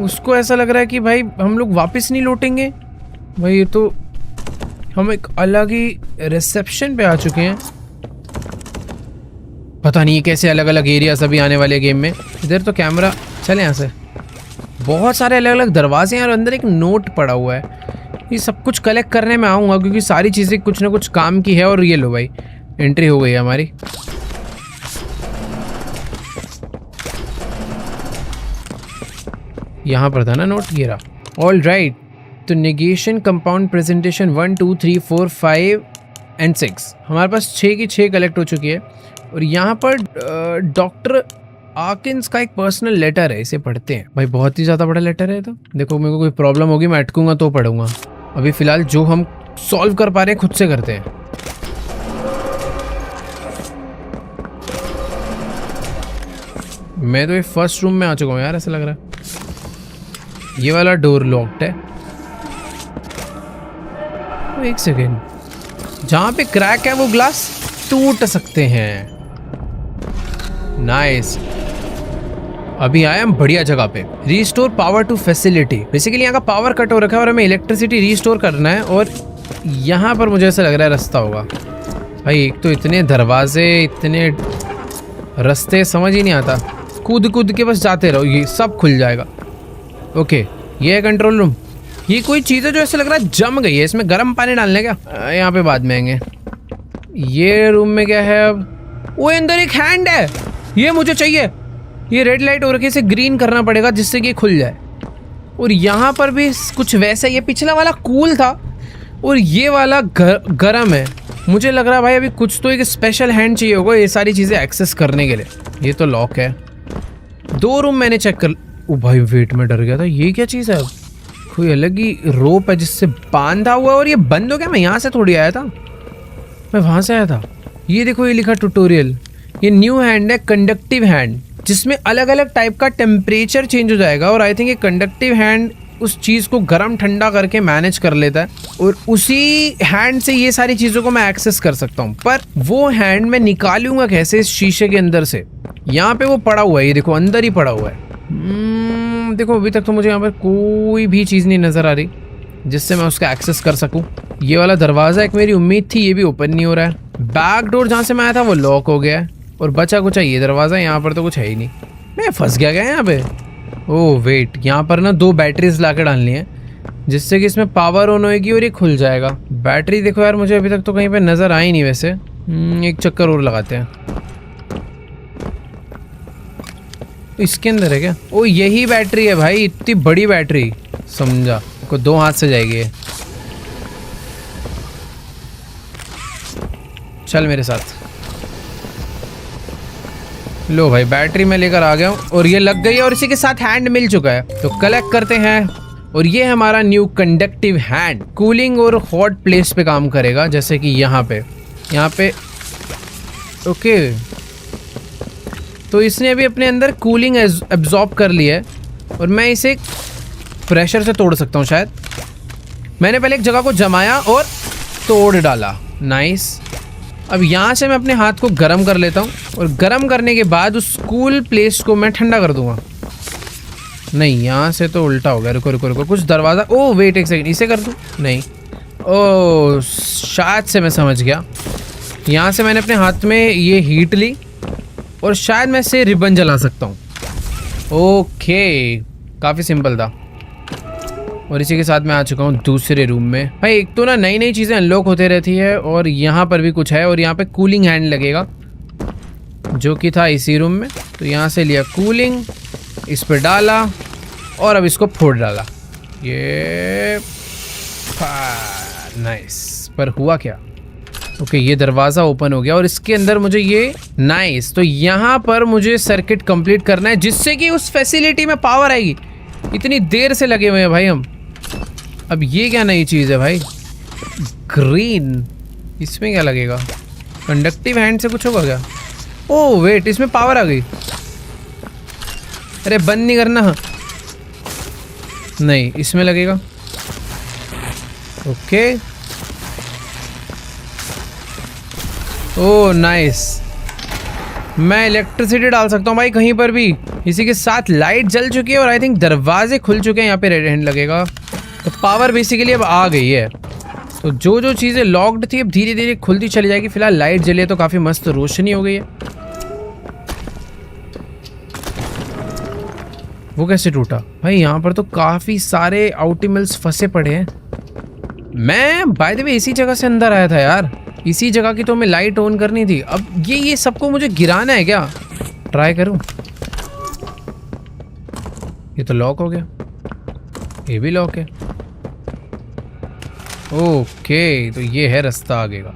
उसको ऐसा लग रहा है कि भाई हम लोग वापस नहीं लौटेंगे। भाई ये तो हम एक अलग ही रिसेप्शन पे आ चुके हैं। पता नहीं कैसे अलग अलग एरिया सभी आने वाले गेम में। इधर तो कैमरा चले यहाँ से। बहुत सारे अलग अलग दरवाजे हैं और अंदर एक नोट पड़ा हुआ है। ये सब कुछ कलेक्ट करने में आऊँगा क्योंकि सारी चीज़ें कुछ ना कुछ काम की है। और ये लो भाई एंट्री हो गई है हमारी। यहाँ पर था ना नोट, ये रहा। ऑल राइट, तो नेगेशन कंपाउंड प्रेजेंटेशन 1 2 3 4 5 एंड 6 हमारे पास 6 की 6 कलेक्ट हो चुकी है। और यहाँ पर डॉक्टर आकिंस का एक पर्सनल लेटर है, इसे पढ़ते हैं। भाई बहुत ही ज़्यादा बड़ा लेटर है। तो देखो मेरे को कोई प्रॉब्लम होगी मैं अटकूंगा तो पढ़ूंगा। अभी फ़िलहाल जो हम सॉल्व कर पा रहे हैं खुद से करते हैं। मैं तो ये फर्स्ट रूम में आ चुका हूँ यार, ऐसा लग रहा है। ये वाला डोर लॉक्ड है। एक सेकेंड, जहाँ पे क्रैक है वो ग्लास टूट सकते हैं। नाइस, अभी आए हम बढ़िया जगह पे। Restore power to facility. Basically यहाँ का पावर कट हो रखा है और हमें इलेक्ट्रिसिटी रीस्टोर करना है। और यहाँ पर मुझे ऐसा लग रहा है रास्ता होगा। भाई एक तो इतने दरवाजे, इतने रास्ते, समझ ही नहीं आता। कूद कूद के बस जाते रहो, ये सब खुल जाएगा। ओके, ये है कंट्रोल रूम। ये कोई चीज़ है जो ऐसे लग रहा है जम गई है। इसमें गर्म पानी डालने क्या? यहाँ पे बाद में आएंगे। ये रूम में क्या है अब? वो अंदर एक हैंड है, ये मुझे चाहिए। ये रेड लाइट हो रखी है, इसे ग्रीन करना पड़ेगा जिससे कि खुल जाए। और यहाँ पर भी कुछ वैसा ही है। पिछला वाला कूल था और ये वाला गरम है। मुझे लग रहा है भाई अभी कुछ तो एक स्पेशल हैंड चाहिए होगा ये सारी चीज़ें एक्सेस करने के लिए। ये तो लॉक है। 2 रूम मैंने चेक कर। ओ भाई वेट, में डर गया था। ये क्या चीज़ है? कोई अलग ही रोप है जिससे बांधा हुआ है। और ये बंद हो गया। मैं यहाँ से थोड़ी आया था, मैं वहाँ से आया था। ये देखो, ये लिखा ट्यूटोरियल। ये न्यू हैंड है, कंडक्टिव हैंड, जिसमें अलग अलग टाइप का टेम्परेचर चेंज हो जाएगा। और आई थिंक ये कंडक्टिव हैंड उस चीज़ को गर्म ठंडा करके मैनेज कर लेता है। और उसी हैंड से ये सारी चीज़ों को मैं एक्सेस कर सकता हूँ। पर वो हैंड मैं निकालूंगा कैसे इस शीशे के अंदर से? यहाँ पे वो पड़ा हुआ है, ये देखो अंदर ही पड़ा हुआ है। देखो अभी तक तो मुझे यहाँ पर कोई भी चीज़ नहीं नज़र आ रही जिससे मैं उसका एक्सेस कर सकूँ। ये वाला दरवाज़ा एक मेरी उम्मीद थी, ये भी ओपन नहीं हो रहा है। बैक डोर जहाँ से मैं आया था वो लॉक हो गया है। और बचा कुछ है ये दरवाज़ा, यहाँ पर तो कुछ है ही नहीं। मैं फंस गया यहाँ पे। ओह वेट, यहाँ पर ना 2 बैटरीज ला के डालनी है जिससे कि इसमें पावर ऑन होएगी और ये खुल जाएगा। बैटरी देखो यार, मुझे अभी तक तो कहीं पे नज़र आई नहीं। वैसे एक चक्कर और लगाते हैं। इसके अंदर है क्या? ओ यही बैटरी है भाई, इतनी बड़ी बैटरी, समझा। को 2 हाथ से जाएगी ये। चल मेरे साथ। लो भाई बैटरी मैं लेकर आ गया हूँ और ये लग गई है और इसी के साथ हैंड मिल चुका है। तो कलेक्ट करते हैं। और ये हमारा न्यू कंडक्टिव हैंड कूलिंग और हॉट प्लेस पे काम करेगा, जैसे कि यहाँ पे। ओके, तो इसने अभी अपने अंदर कूलिंग एब्जॉर्ब कर लिया है और मैं इसे प्रेशर से तोड़ सकता हूँ शायद। मैंने पहले एक जगह को जमाया और तोड़ डाला। नाइस। अब यहाँ से मैं अपने हाथ को गर्म कर लेता हूँ और गर्म करने के बाद उस कूल प्लेस को मैं ठंडा कर दूंगा। नहीं, यहाँ से तो उल्टा हो गया। रुको रुको रुको, कुछ दरवाज़ा। ओह वेट एक सेकंड, इसे कर दूँ? नहीं, ओह शायद से मैं समझ गया। यहाँ से मैंने अपने हाथ में ये हीट ली और शायद मैं इसे रिबन जला सकता हूँ। ओके, काफ़ी सिंपल था। और इसी के साथ मैं आ चुका हूँ दूसरे रूम में। भाई एक तो ना नई नई चीज़ें अनलॉक होते रहती है और यहाँ पर भी कुछ है। और यहाँ पे कूलिंग हैंड लगेगा जो कि था इसी रूम में। तो यहाँ से लिया कूलिंग, इस पर डाला और अब इसको फोड़ डाला। ये नाइस। पर हुआ क्या? ओके, ये दरवाज़ा ओपन हो गया और इसके अंदर मुझे ये नाइस। तो यहाँ पर मुझे सर्किट कंप्लीट करना है जिससे कि उस फैसिलिटी में पावर आएगी। इतनी देर से लगे हुए हैं भाई हम। अब ये क्या नई चीज है भाई? ग्रीन, इसमें क्या लगेगा? कंडक्टिव हैंड से कुछ होगा क्या? ओह वेट, इसमें पावर आ गई। अरे बंद नहीं करना। नहीं, इसमें लगेगा। Okay, oh nice. मैं इलेक्ट्रिसिटी डाल सकता हूँ भाई कहीं पर भी। इसी के साथ लाइट जल चुकी है और आई थिंक दरवाजे खुल चुके हैं। यहाँ पे रेड हैंड लगेगा, तो पावर बेसिकली अब आ गई है। तो जो जो चीज़ें लॉक्ड थी अब धीरे धीरे खुलती चली जाएगी। फिलहाल लाइट जली है तो काफ़ी मस्त रोशनी हो गई है। वो कैसे टूटा भाई? यहाँ पर तो काफ़ी सारे आउटिमल्स फंसे पड़े हैं। मैं बाय द वे इसी जगह से अंदर आया था यार। इसी जगह की तो हमें लाइट ऑन करनी थी। अब ये सबको मुझे गिराना है क्या? ट्राई करूं। ये तो लॉक हो गया, ये भी लॉक है। ओके, तो ये है रास्ता आगे का।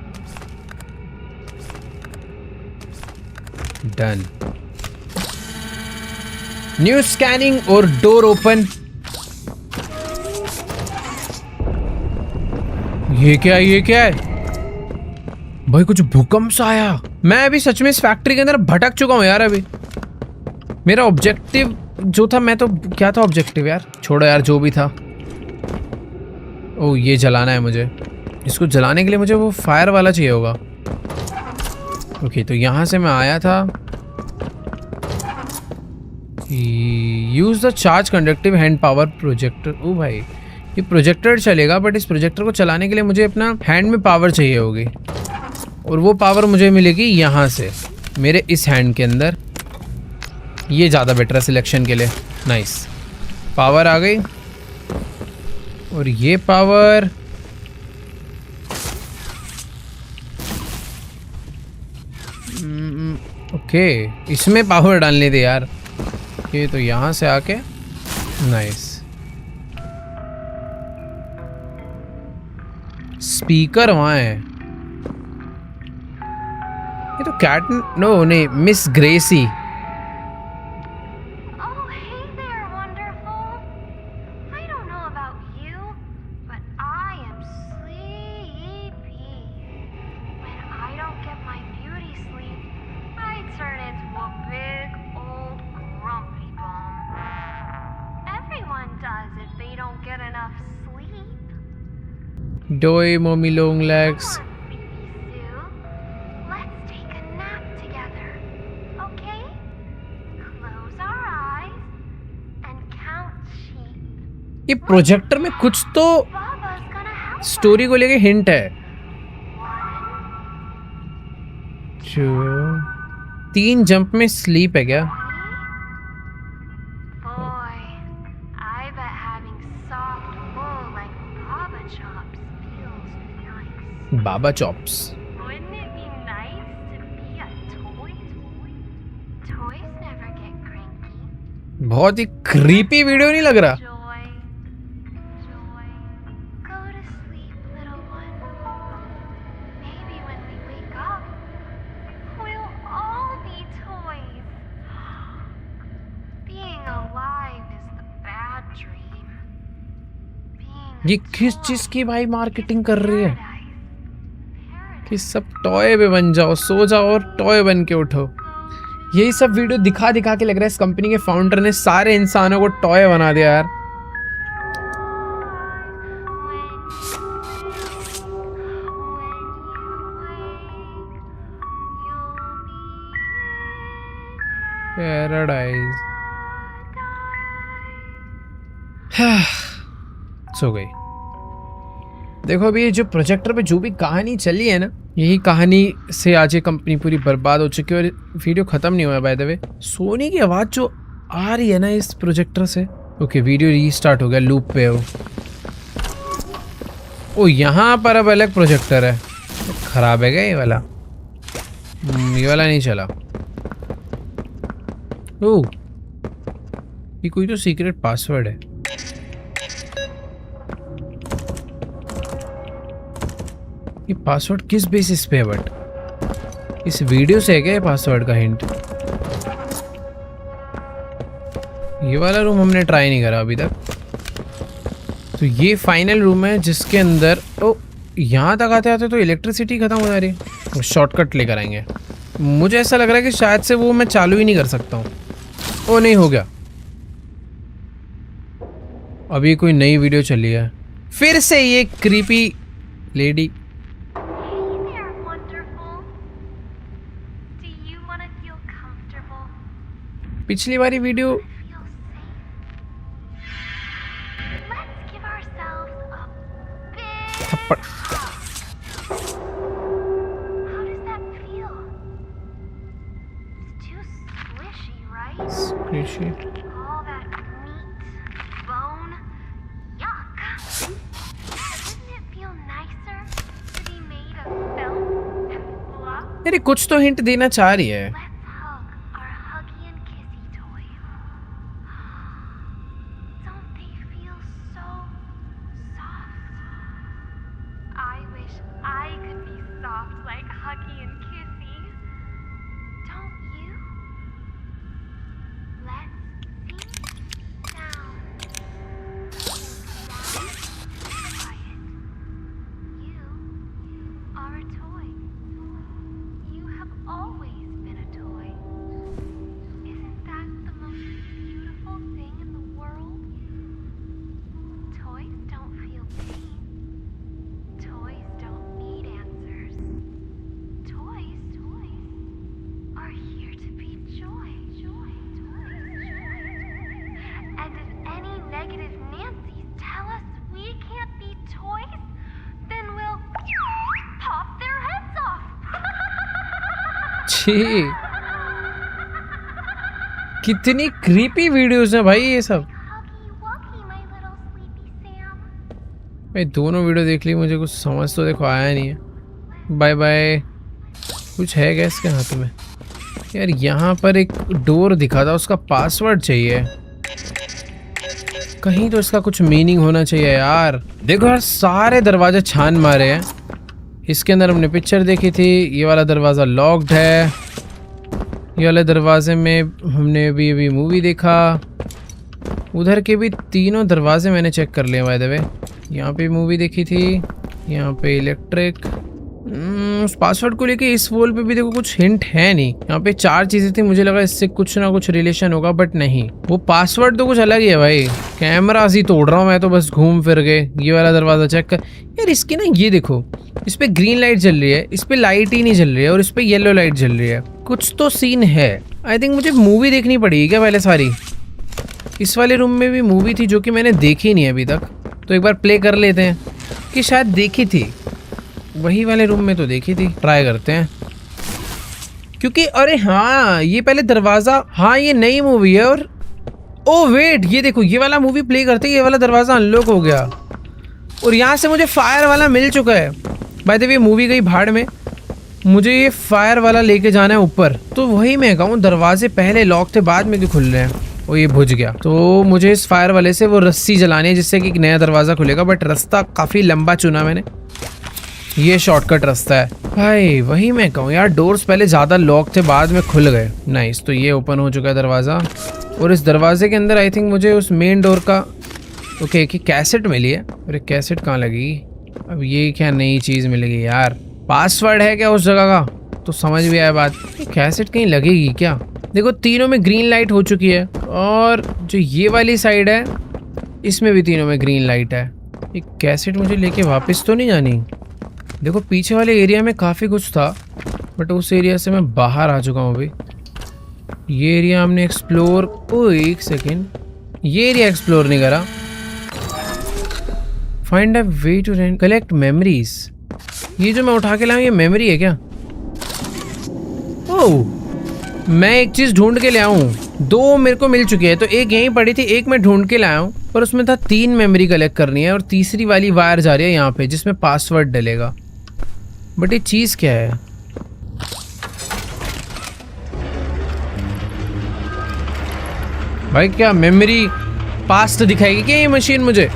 डन। न्यू स्कैनिंग और डोर ओपन। ये क्या है भाई? कुछ भूकंप सा आया। मैं अभी सच में इस फैक्ट्री के अंदर भटक चुका हूँ यार। अभी मेरा ऑब्जेक्टिव जो था, मैं तो क्या था ऑब्जेक्टिव यार? छोड़ो यार, जो भी था। ओह, ये जलाना है मुझे। इसको जलाने के लिए मुझे वो फायर वाला चाहिए होगा। ओके, तो यहाँ से मैं आया था। Use the charge conductive hand power projector. ओ भाई, ये प्रोजेक्टर चलेगा, बट इस प्रोजेक्टर को चलाने के लिए मुझे अपना हैंड में पावर चाहिए होगी, और वो पावर मुझे मिलेगी यहाँ से, मेरे इस हैंड के अंदर। ये ज़्यादा बेटर है सिलेक्शन के लिए। नाइस, पावर आ गई। और ये पावर ओके, इसमें पावर डालनी थी यार। ये तो यहाँ से आके नाइस। स्पीकर वहाँ है। ये तो कैट, नो नहीं, miss Gracie. Doi, mommy long legs. Let's take a nap together, okay? Close our eyes and count sheep. ये प्रोजेक्टर में कुछ तो Baba's gonna help us. Story को लेके हिंट है। 2 3 जंप में स्लीप है क्या? Boy, I bet having soft wool like Baba chops feels nice. Baba chops. Wouldn't it be nice to be a toy? Toys never get cranky. बहुत ही creepy video नहीं लग रहा? Joy, joy, go to sleep, little one. Maybe when we wake up, we'll all be toys. Being alive is the bad dream. Being ये किस चीज की भाई marketing कर रही है paradise. कि सब टॉय पे बन जाओ, सो जाओ और टॉय बन के उठो। यही सब वीडियो दिखा दिखा के लग रहा है इस कंपनी के फाउंडर ने सारे इंसानों को टॉय बना दिया यार। पैराडाइज। सो गई। देखो अभी ये जो प्रोजेक्टर पे जो भी कहानी चली है ना, यही कहानी से आज ये कंपनी पूरी बर्बाद हो चुकी है। और वीडियो खत्म नहीं हुआ है बाय द वे। सोने की आवाज़ जो आ रही है ना इस प्रोजेक्टर से। ओके, वीडियो रीस्टार्ट हो गया, लूप पे हो। ओ, यहाँ पर अब अलग प्रोजेक्टर है। खराब है क्या ये वाला? ये वाला नहीं चला। ओह, ये कोई तो सीक्रेट पासवर्ड है। ये पासवर्ड किस बेसिस पे है? बट इस वीडियो से है क्या ये पासवर्ड का हिंट? ये वाला रूम हमने ट्राई नहीं करा अभी तक। तो ये फाइनल रूम है जिसके अंदर ओ यहाँ तक आते आते तो इलेक्ट्रिसिटी खत्म हो जा रही है। शॉर्टकट लेकर आएंगे। मुझे ऐसा लग रहा है कि शायद से वो मैं चालू ही नहीं कर सकता हूँ। ओ नहीं, हो गया। अभी कोई नई वीडियो चली है, फिर से ये creepy lady. Hey there, wonderful. Do you want to feel comfortable? पिछली वाली video Feel safe? Let's give ourselves a big थप्पड़। hug. How does that feel? It's too squishy, right? Squishy. All that meat, bone, yuck. Wouldn't it feel nicer to be made of felt and fluff? अरे कुछ तो hint देना चाह रही है। Let's hug our huggy and kissy toys. Don't they feel so soft? I wish I could be soft like Huggy and Kissy. Don't you? Let's sink down. Quiet. You are a toy. You have always been a toy. Isn't that the most beautiful thing in the world? Toys don't feel pain. Toys don't need answers. Toys are here to be joy. And if any negative Nancys tell us we can't be toys, then we'll pop their heads off. छी, कितनी creepy videos हैं भाई ये सब। Huggy wuggy, my little sleepy Sam. भाई दोनों video देख ली, मुझे कुछ समझ तो देखो आया नहीं है। Bye bye. कुछ है क्या इसके हाथ में? यार यहाँ पर एक डोर दिखा था, उसका पासवर्ड चाहिए। कहीं तो इसका कुछ मीनिंग होना चाहिए यार। देखो यार, सारे दरवाजे छान मारे हैं। इसके अंदर हमने पिक्चर देखी थी। ये वाला दरवाज़ा लॉक्ड है। ये वाले दरवाजे में हमने अभी मूवी देखा। उधर के भी तीनों दरवाजे मैंने चेक कर लिए बाय द वे। यहाँ पे मूवी देखी थी, यहाँ पे इलेक्ट्रिक। उस पासवर्ड को लेके इस वॉल पे भी देखो कुछ हिंट है नहीं। यहाँ पे 4 चीजें थी, मुझे लगा इससे कुछ ना कुछ रिलेशन होगा, बट नहीं। वो पासवर्ड तो कुछ अलग ही है भाई। कैमरा ही तोड़ रहा हूँ मैं तो बस घूम फिर के। ये वाला दरवाजा चेक कर यार। इसकी ना ये देखो, इस पे ग्रीन लाइट जल रही है, इस पे लाइट ही नहीं जल रही है, और इस पे येलो लाइट जल रही है। कुछ तो सीन है। आई थिंक मुझे मूवी देखनी पड़ेगी क्या पहले सारी। इस वाले रूम में भी मूवी थी जो कि मैंने देखी नहीं अभी तक, तो एक बार प्ले कर लेते हैं कि शायद देखी थी। वही वाले रूम में तो देखी थी, ट्राई करते हैं। क्योंकि अरे हाँ, ये पहले दरवाजा, हाँ ये नई मूवी है। और ओ वेट, ये देखो, ये वाला मूवी प्ले करते ही ये वाला दरवाजा अनलॉक हो गया, और यहाँ से मुझे फायर वाला मिल चुका है। बाय द वे मूवी गई भाड़ में, मुझे ये फायर वाला लेके जाना है ऊपर। तो वही मैं कहूँ, दरवाजे पहले लॉक थे, बाद में क्यों खुल रहे हैं। और ये बुझ गया, तो मुझे इस फायर वाले से वो रस्सी जलानी है जिससे कि एक नया दरवाजा खुलेगा। बट रास्ता काफी लंबा चुना मैंने, ये शॉर्टकट रास्ता है भाई। वही मैं कहूँ यार, डोर्स पहले ज्यादा लॉक थे, बाद में खुल गए। नाइस, तो ये ओपन हो चुका है दरवाजा। और इस दरवाजे के अंदर आई थिंक मुझे उस मेन डोर का ओके की कैसेट मिली है। अरे कैसेट कहाँ लगेगी अब? ये क्या नई चीज मिलेगी यार? पासवर्ड है क्या उस जगह का? तो समझ भी आया बात। कैसेट कहीं लगेगी क्या? देखो तीनों में ग्रीन लाइट हो चुकी है, और जो ये वाली साइड है इसमें भी तीनों में ग्रीन लाइट है। ये कैसेट मुझे लेके वापस तो नहीं जानी। देखो पीछे वाले एरिया में काफ़ी कुछ था, बट उस एरिया से मैं बाहर आ चुका हूँ अभी। ये एरिया हमने एक्सप्लोर, ओ एक सेकेंड, ये एरिया एक्सप्लोर नहीं करा। Find a way to collect memories. ये जो मैं उठा के लाऊं ये मेमोरी है क्या? ओह, मैं एक चीज ढूंढ के ले आऊं। 2 मेरे को मिल चुकी है, तो एक यहीं पड़ी थी, एक मैं ढूंढ के लाया हूं। पर उसमें था 3 मेमोरी कलेक्ट करनी है, और तीसरी वाली वायर जा रही है यहाँ पे जिसमें पासवर्ड डलेगा। बट ये चीज क्या है? भाई क्या मेमोरी पास्ट दिखाएगी क्या ये मशीन मुझे?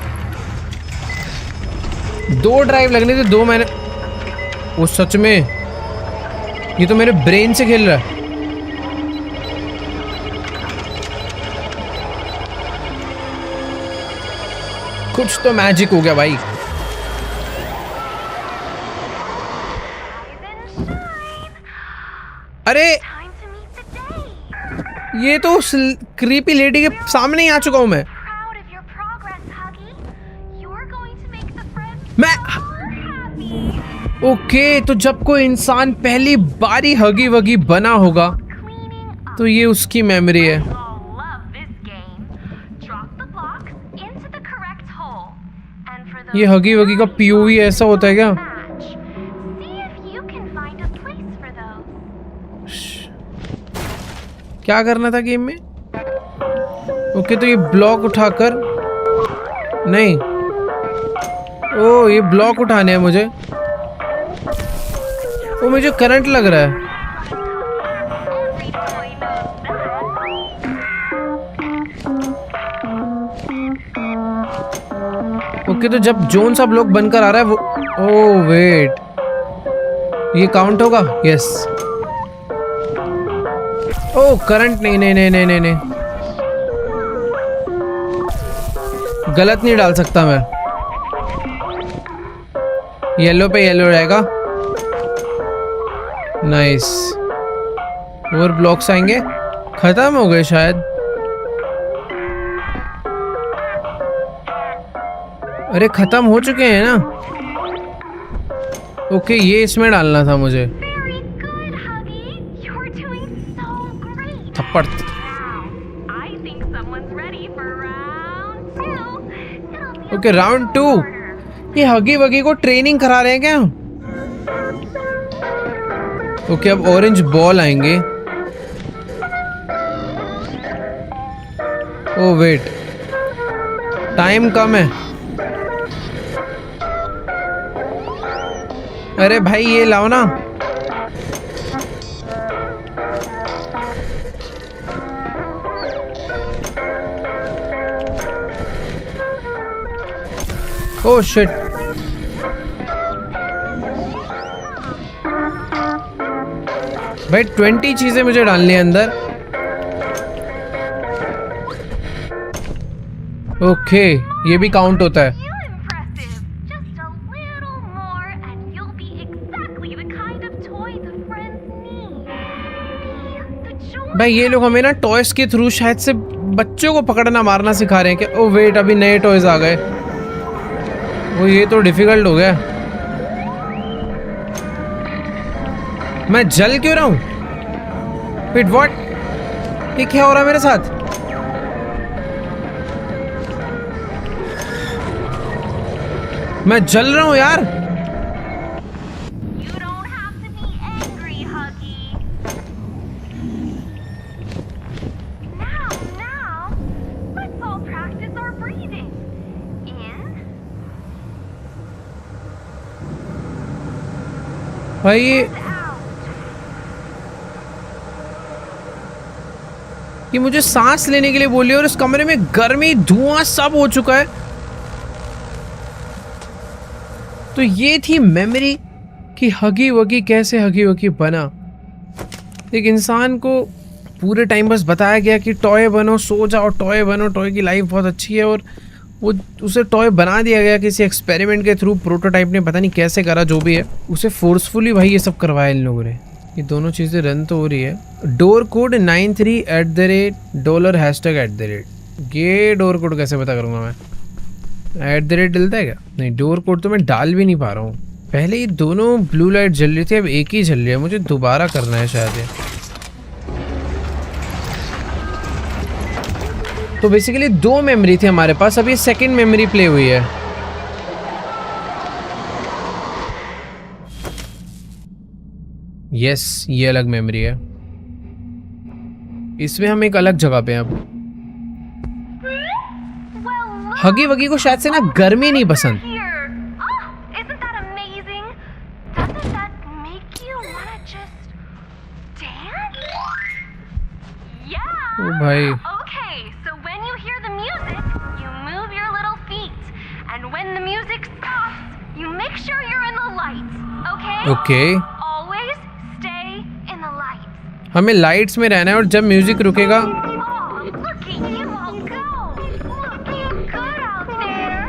2 ड्राइव लगने थे, 2 मैंने, वो सच में ये तो मेरे ब्रेन से खेल रहा है। कुछ तो मैजिक हो गया भाई। अरे Time to meet the day. ये तो उस क्रीपी लेडी के सामने ही आ चुका हूं मैं। Proud of your progress, Huggy. You're going to make the friends मैं happy. ओके, तो जब कोई इंसान पहली बारी हगी वगी बना होगा Cleaning up. तो ये उसकी मेमोरी है। All love this game. Drop the blocks into the correct hole. And for ये those हगी वगी का POV ऐसा होता है क्या? match, see if you can find a place for those. क्या करना था गेम में? ओके, तो ये ब्लॉक उठाकर नहीं, ओ ये ब्लॉक उठाने हैं मुझे। ओ मुझे करंट लग रहा है। Every toy knows that. Okay, तो जब जोन सा ब्लॉक बनकर आ रहा है वो, ओ वेट, ये काउंट होगा? यस। ओ करंट नहीं नहीं नहीं नहीं नहीं नहीं, गलत नहीं डाल सकता मैं। येलो पे येलो रहेगा। नाइस। और ब्लॉक्स आएंगे। खत्म हो गए शायद। अरे खत्म हो चुके हैं ना। ओके, ये इसमें डालना था मुझे। Very good, Huggy. You're doing so great. थप्पड़। Now, I think someone's ready for round 2. It'll be a okay, round 2। harder. ये हगी वगी को ट्रेनिंग करा रहे हैं क्या? ओके, अब ऑरेंज बॉल आएंगे। ओ वेट, टाइम कम है। अरे भाई ये लाओ ना। Oh shit. भाई 20 चीजें मुझे डालनी है अंदर। ओके, ये भी काउंट होता है। You impressive. Just a little more and you'll be exactly the kind of toy the friends need. Be the joy. भाई ये लोग हमें ना टॉयज के थ्रू शायद से बच्चों को पकड़ना मारना सिखा रहे हैं क्या? ओ वेट, अभी नए टॉयज आ गए। वो ये तो डिफिकल्ट हो गया। मैं जल क्यों रहा हूँ? Wait what? ये क्या हो रहा है मेरे साथ? मैं जल रहा हूँ यार। You don't have to be angry, Huggy. Now, let's all practice our breathing. In, भाई ये out. मुझे सांस लेने के लिए बोली और इस कमरे में गर्मी धुआं सब हो चुका है। तो ये थी मेमोरी कि हगी वगी कैसे हगी वगी बना। एक इंसान को पूरे टाइम बस बताया गया कि टॉय बनो, सो जाओ, टॉय बनो, टॉय की लाइफ बहुत अच्छी है, और वो उसे टॉय बना दिया गया किसी एक्सपेरिमेंट के थ्रू। प्रोटोटाइप ने पता नहीं कैसे करा, जो भी है उसे फोर्सफुली भाई ये सब करवाया इन लोगों ने। ये दोनों चीज़ें रन तो हो रही है। Door code 93@##। ये डोर कोड कैसे पता करूँगा मैं? @ डलता है क्या? नहीं, डोर कोड तो मैं डाल भी नहीं पा रहा हूँ। पहले ये दोनों ब्लू लाइट जल रही थी, अब एक ही जल रही है। मुझे दोबारा करना है शायद ये। तो बेसिकली 2 मेमोरी थी हमारे पास, अब ये सेकंड मेमोरी प्ले हुई है। यस, ये अलग मेमोरी है। इसमें हम एक अलग जगह पे हैं अब। Well, look हगी वगी को शायद से ना गर्मी नहीं पसंद। here. Oh, isn't that amazing? Doesn't that make you wanna just dance? Yeah. ओ भाई, Okay, so when you hear the music, you move your little feet. And when the music stops, you make sure you're in the lights. Okay? Okay, Always stay in the lights. हमें lights में रहना है और जब music रुकेगा। Oh, look at you all go. Looking good out there.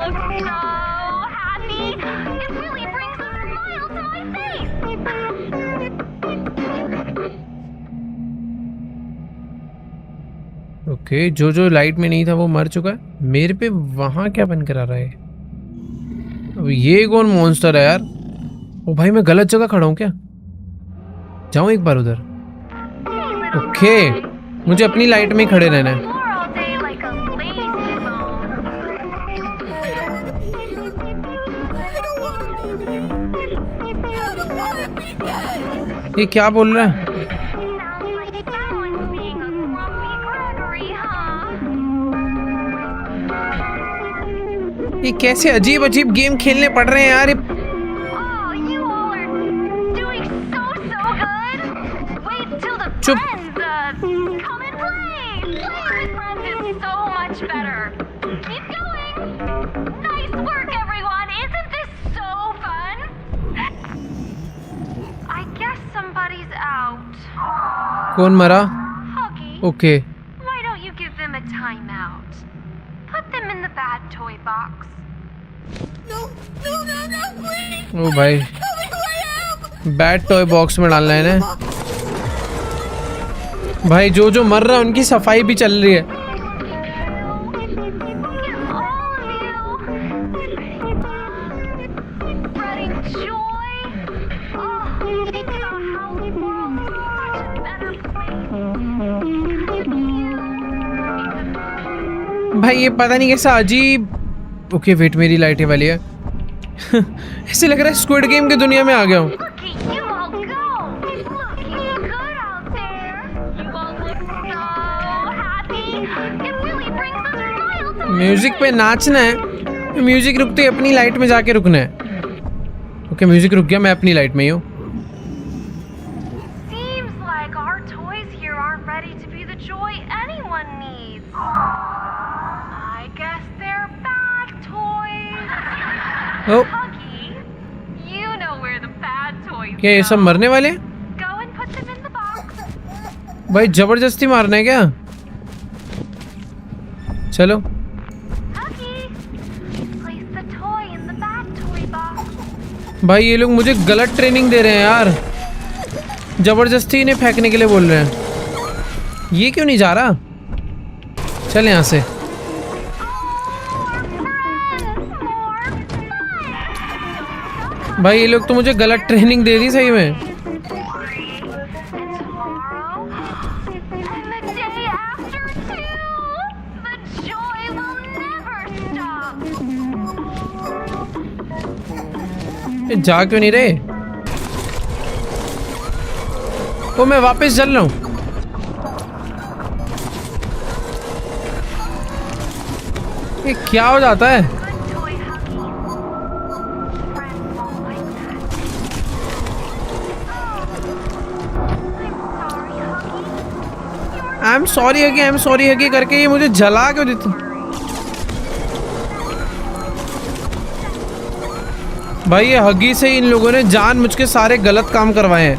look so happy. It really brings a smile to my face. Okay, जो light में नहीं था वो मर चुका है। मेरे पे वहां क्या बन कर आ रहा है? अब ये कौन मॉन्स्टर है यार? ओ भाई, मैं गलत जगह खड़ा हूँ क्या? जाऊं एक बार उधर? ओके, मुझे अपनी लाइट में ही खड़े रहना है। More all day like a lazy bone. ये क्या बोल रहा है? Sounds like someone's being a grumpy Gregory, huh? ये कैसे अजीब अजीब गेम खेलने पड़ रहे हैं यार? Oh, you all are doing so good. Wait till the Chup. friends come and play. Playing with friends is so much better. Keep going. Nice work, everyone. Isn't this so fun? I guess somebody's out. कौन मरा? Huggy, okay, why don't you give them a timeout? Put them in the bad toy box. ओ भाई, bad toy box में डालना है ना भाई। जो मर रहा है उनकी सफाई भी चल रही है। Look at all of you. Spreading joy. Oh, think about how the world is such a better place. भाई ये पता नहीं कैसा अजीब। ओके वेट, मेरी लाइट ये वाली है। ऐसे लग रहा है स्क्विड गेम की दुनिया में आ गया हूँ। Look at you all go. Looking good out there. You all look so happy. It really brings a smile to my music पे नाचना है, म्यूजिक रुकते ही अपनी लाइट में जाके रुकना है। ओके म्यूजिक रुक गया, मैं अपनी लाइट में ही हूँ। Seems like our toys here aren't ready to be the joy anyone needs. I guess they're bad toys. O Huggy, you know where the bad toys क्या ये सब go. मरने वाले हैं? Go and put them in the box. भाई जबरदस्ती मारना है क्या? चलो। Huggy, place the toy in the bad toy box. भाई ये लोग मुझे गलत ट्रेनिंग दे रहे हैं यार, जबरदस्ती इन्हें फेंकने के लिए बोल रहे हैं। ये क्यों नहीं जा रहा? चल यहाँ से। भाई ये लोग तो मुझे गलत ट्रेनिंग दे दी सही में। And tomorrow, and the day after too. The joy will never stop. ये जा क्यों नहीं रहे? ओ मैं वापस चल रहा हूँ। ये क्या हो जाता है? Good toy, Huggy. Friends won't like that. I'm sorry, Huggy. I am sorry हगी करके ये मुझे जला क्यों देते? भाई ये हगी से इन लोगों ने जान मुझके सारे गलत काम करवाए हैं।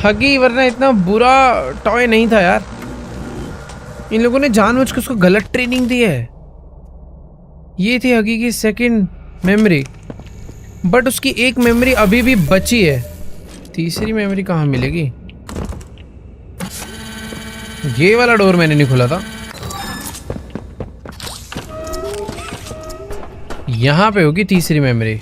हगी वरना इतना बुरा टॉय नहीं था यार। इन लोगों ने जान मुझको उसको गलत ट्रेनिंग दी है। ये थी हगी की सेकंड मेमोरी, बट उसकी एक मेमोरी अभी भी बची है। तीसरी मेमोरी कहाँ मिलेगी? ये वाला डोर मैंने नहीं खोला था। यहाँ पे होगी तीसरी मेमोरी।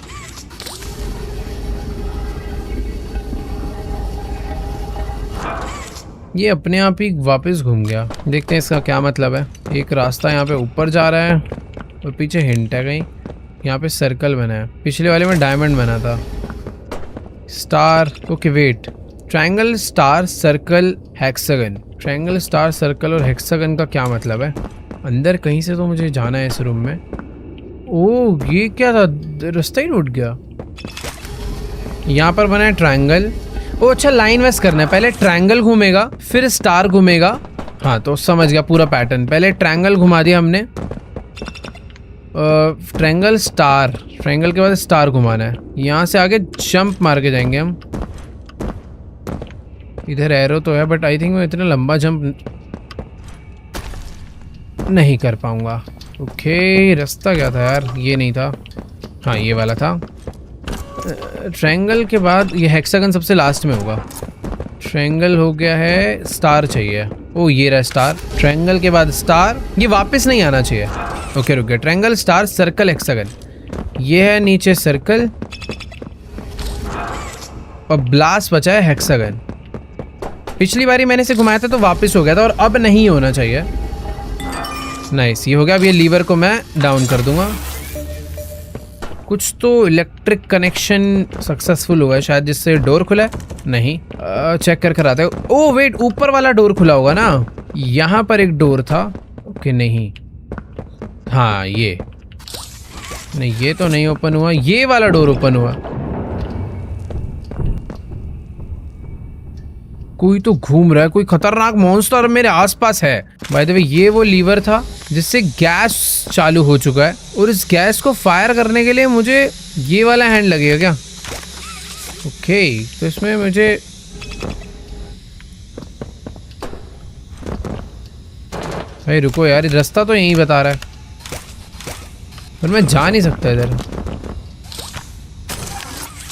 ये अपने आप ही वापस घूम गया। देखते हैं इसका क्या मतलब है। एक रास्ता यहाँ पे ऊपर जा रहा है और पीछे हिंट है कहीं। यहाँ पे सर्कल बना है, पिछले वाले में डायमंड बना था। Star, okay wait, triangle star circle hexagon. Triangle star circle और हेक्सागन का क्या मतलब है? अंदर कहीं से तो मुझे जाना है इस रूम में। ओह ये क्या था? रास्ता ही टूट गया। यहाँ पर बना है ट्रायंगल। ओ अच्छा, लाइन वाइज करना है। पहले ट्रायंगल घूमेगा फिर स्टार घूमेगा। हाँ तो समझ गया पूरा पैटर्न। पहले ट्रायंगल घुमा दिया हमने, ट्रायंगल स्टार, ट्रायंगल के बाद स्टार घुमाना है। यहाँ से आगे जंप मार के जाएंगे हम। इधर एरो तो है बट आई थिंक मैं इतना लंबा जंप नहीं कर पाऊंगा। ओके, रास्ता क्या था यार? ये नहीं था, हाँ ये वाला था। ट्रायंगल के बाद ये हेक्सागन सबसे लास्ट में होगा। ट्रायंगल हो गया है, स्टार चाहिए। ओ ये रहा स्टार। ट्रायंगल के बाद स्टार, ये वापस नहीं आना चाहिए। ओके रुक गया, ट्रायंगल, स्टार, सर्कल, हेक्सागन। ये है नीचे सर्कल और ब्लास्ट बचा है हेक्सागन। पिछली बारी मैंने इसे घुमाया था तो वापस हो गया था और अब नहीं होना चाहिए। नाइस, ये हो गया। अब ये लीवर को मैं डाउन कर दूंगा। कुछ तो इलेक्ट्रिक कनेक्शन सक्सेसफुल हुआ है शायद, जिससे डोर खुला है। नहीं, चेक कर कर आते हैं। ओ वेट, ऊपर वाला डोर खुला होगा ना। यहाँ पर एक डोर था। ओके नहीं, हाँ ये नहीं, ये तो नहीं ओपन हुआ। ये वाला डोर ओपन हुआ। कोई तो घूम रहा है, कोई खतरनाक मॉन्स्टर मेरे आसपास है। बाय द वे ये वो लीवर था जिससे गैस चालू हो चुका है और इस गैस को फायर करने के लिए मुझे ये वाला हैंड लगेगा क्या? ओके, तो इसमें मुझे भाई रुको यार, रास्ता तो यहीं बता रहा है पर मैं जा नहीं सकता इधर।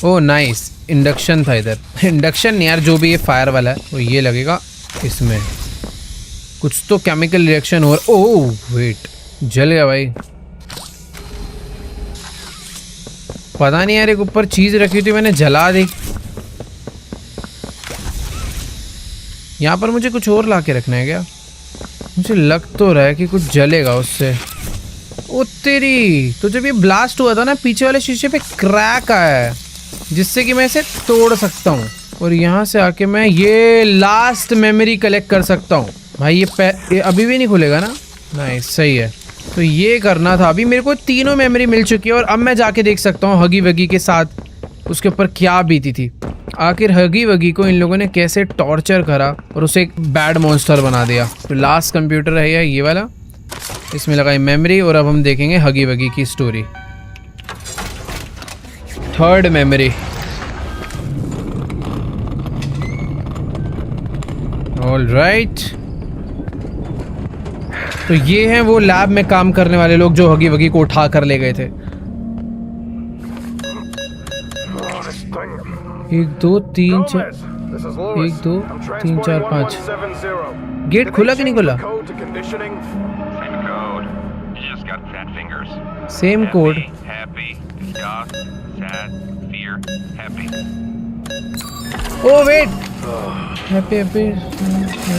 ओह नाइस, इंडक्शन था इधर। इंडक्शन यार, जो भी ये फायर वाला है वो ये लगेगा इसमें। कुछ तो केमिकल रिएक्शन हो रहा। ओह वेट, जल गया भाई। पता नहीं यार, एक ऊपर चीज रखी थी मैंने जला दी। यहाँ पर मुझे कुछ और ला के रखना है क्या? मुझे लग तो रहा है कि कुछ जलेगा उससे। ओ तेरी, तो जब ये ब्लास्ट हुआ था ना, पीछे वाले शीशे पे क्रैक आया है जिससे कि मैं इसे तोड़ सकता हूँ और यहाँ से आके मैं ये लास्ट मेमोरी कलेक्ट कर सकता हूँ। भाई ये अभी भी नहीं खुलेगा ना? नाइस, सही है। तो ये करना था। अभी मेरे को तीनों मेमोरी मिल चुकी है और अब मैं जाके देख सकता हूँ हगी वगी के साथ उसके ऊपर क्या बीती थी। आखिर हगी वगी को इन लोगों ने कैसे टॉर्चर करा और उसे एक बैड मॉन्स्टर बना दिया। तो लास्ट कंप्यूटर है ये वाला, इसमें लगाई मेमोरी और अब हम देखेंगे हगी वगी की story. Third memory. All right, तो ये हैं वो लैब में काम करने वाले लोग जो हगी वगी को उठा कर ले गए थे। 1 2 3 4 1 2 3 4 5। गेट खुला कि नहीं खुला? Same code. Oh wait! Happy, happy,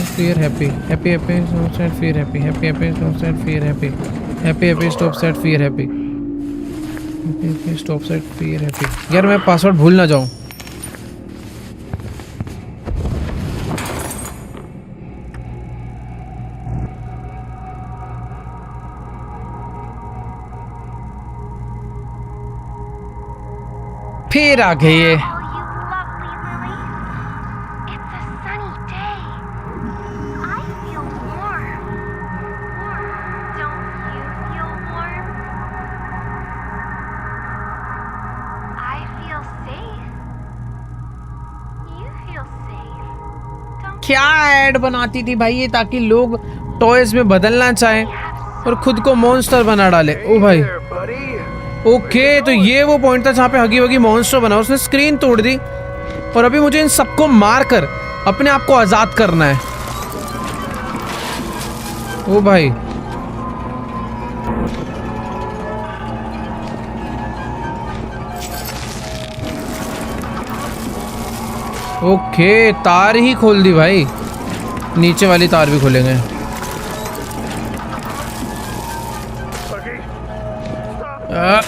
fear, happy, happy, happy, stop, sad, fear, happy, happy, happy, stop, sad, fear, happy, happy, happy, stop, sad, fear, happy, happy, happy, stop, sad, fear, happy। यार मैं password भूल ना जाऊं। फिर आ गए ये। क्या add बनाती थी भाई ये, ताकि लोग टॉयज में बदलना चाहें और खुद को मॉन्स्टर बना डाले। ओ भाई, ओके, तो ये वो पॉइंट था जहाँ पे हगी वगी मॉन्स्टर बना, उसने स्क्रीन तोड़ दी और अभी मुझे इन सबको मार कर अपने आप को आजाद करना है। ओ भाई, ओके, तार ही खोल दी भाई, नीचे वाली तार भी खोलेंगे।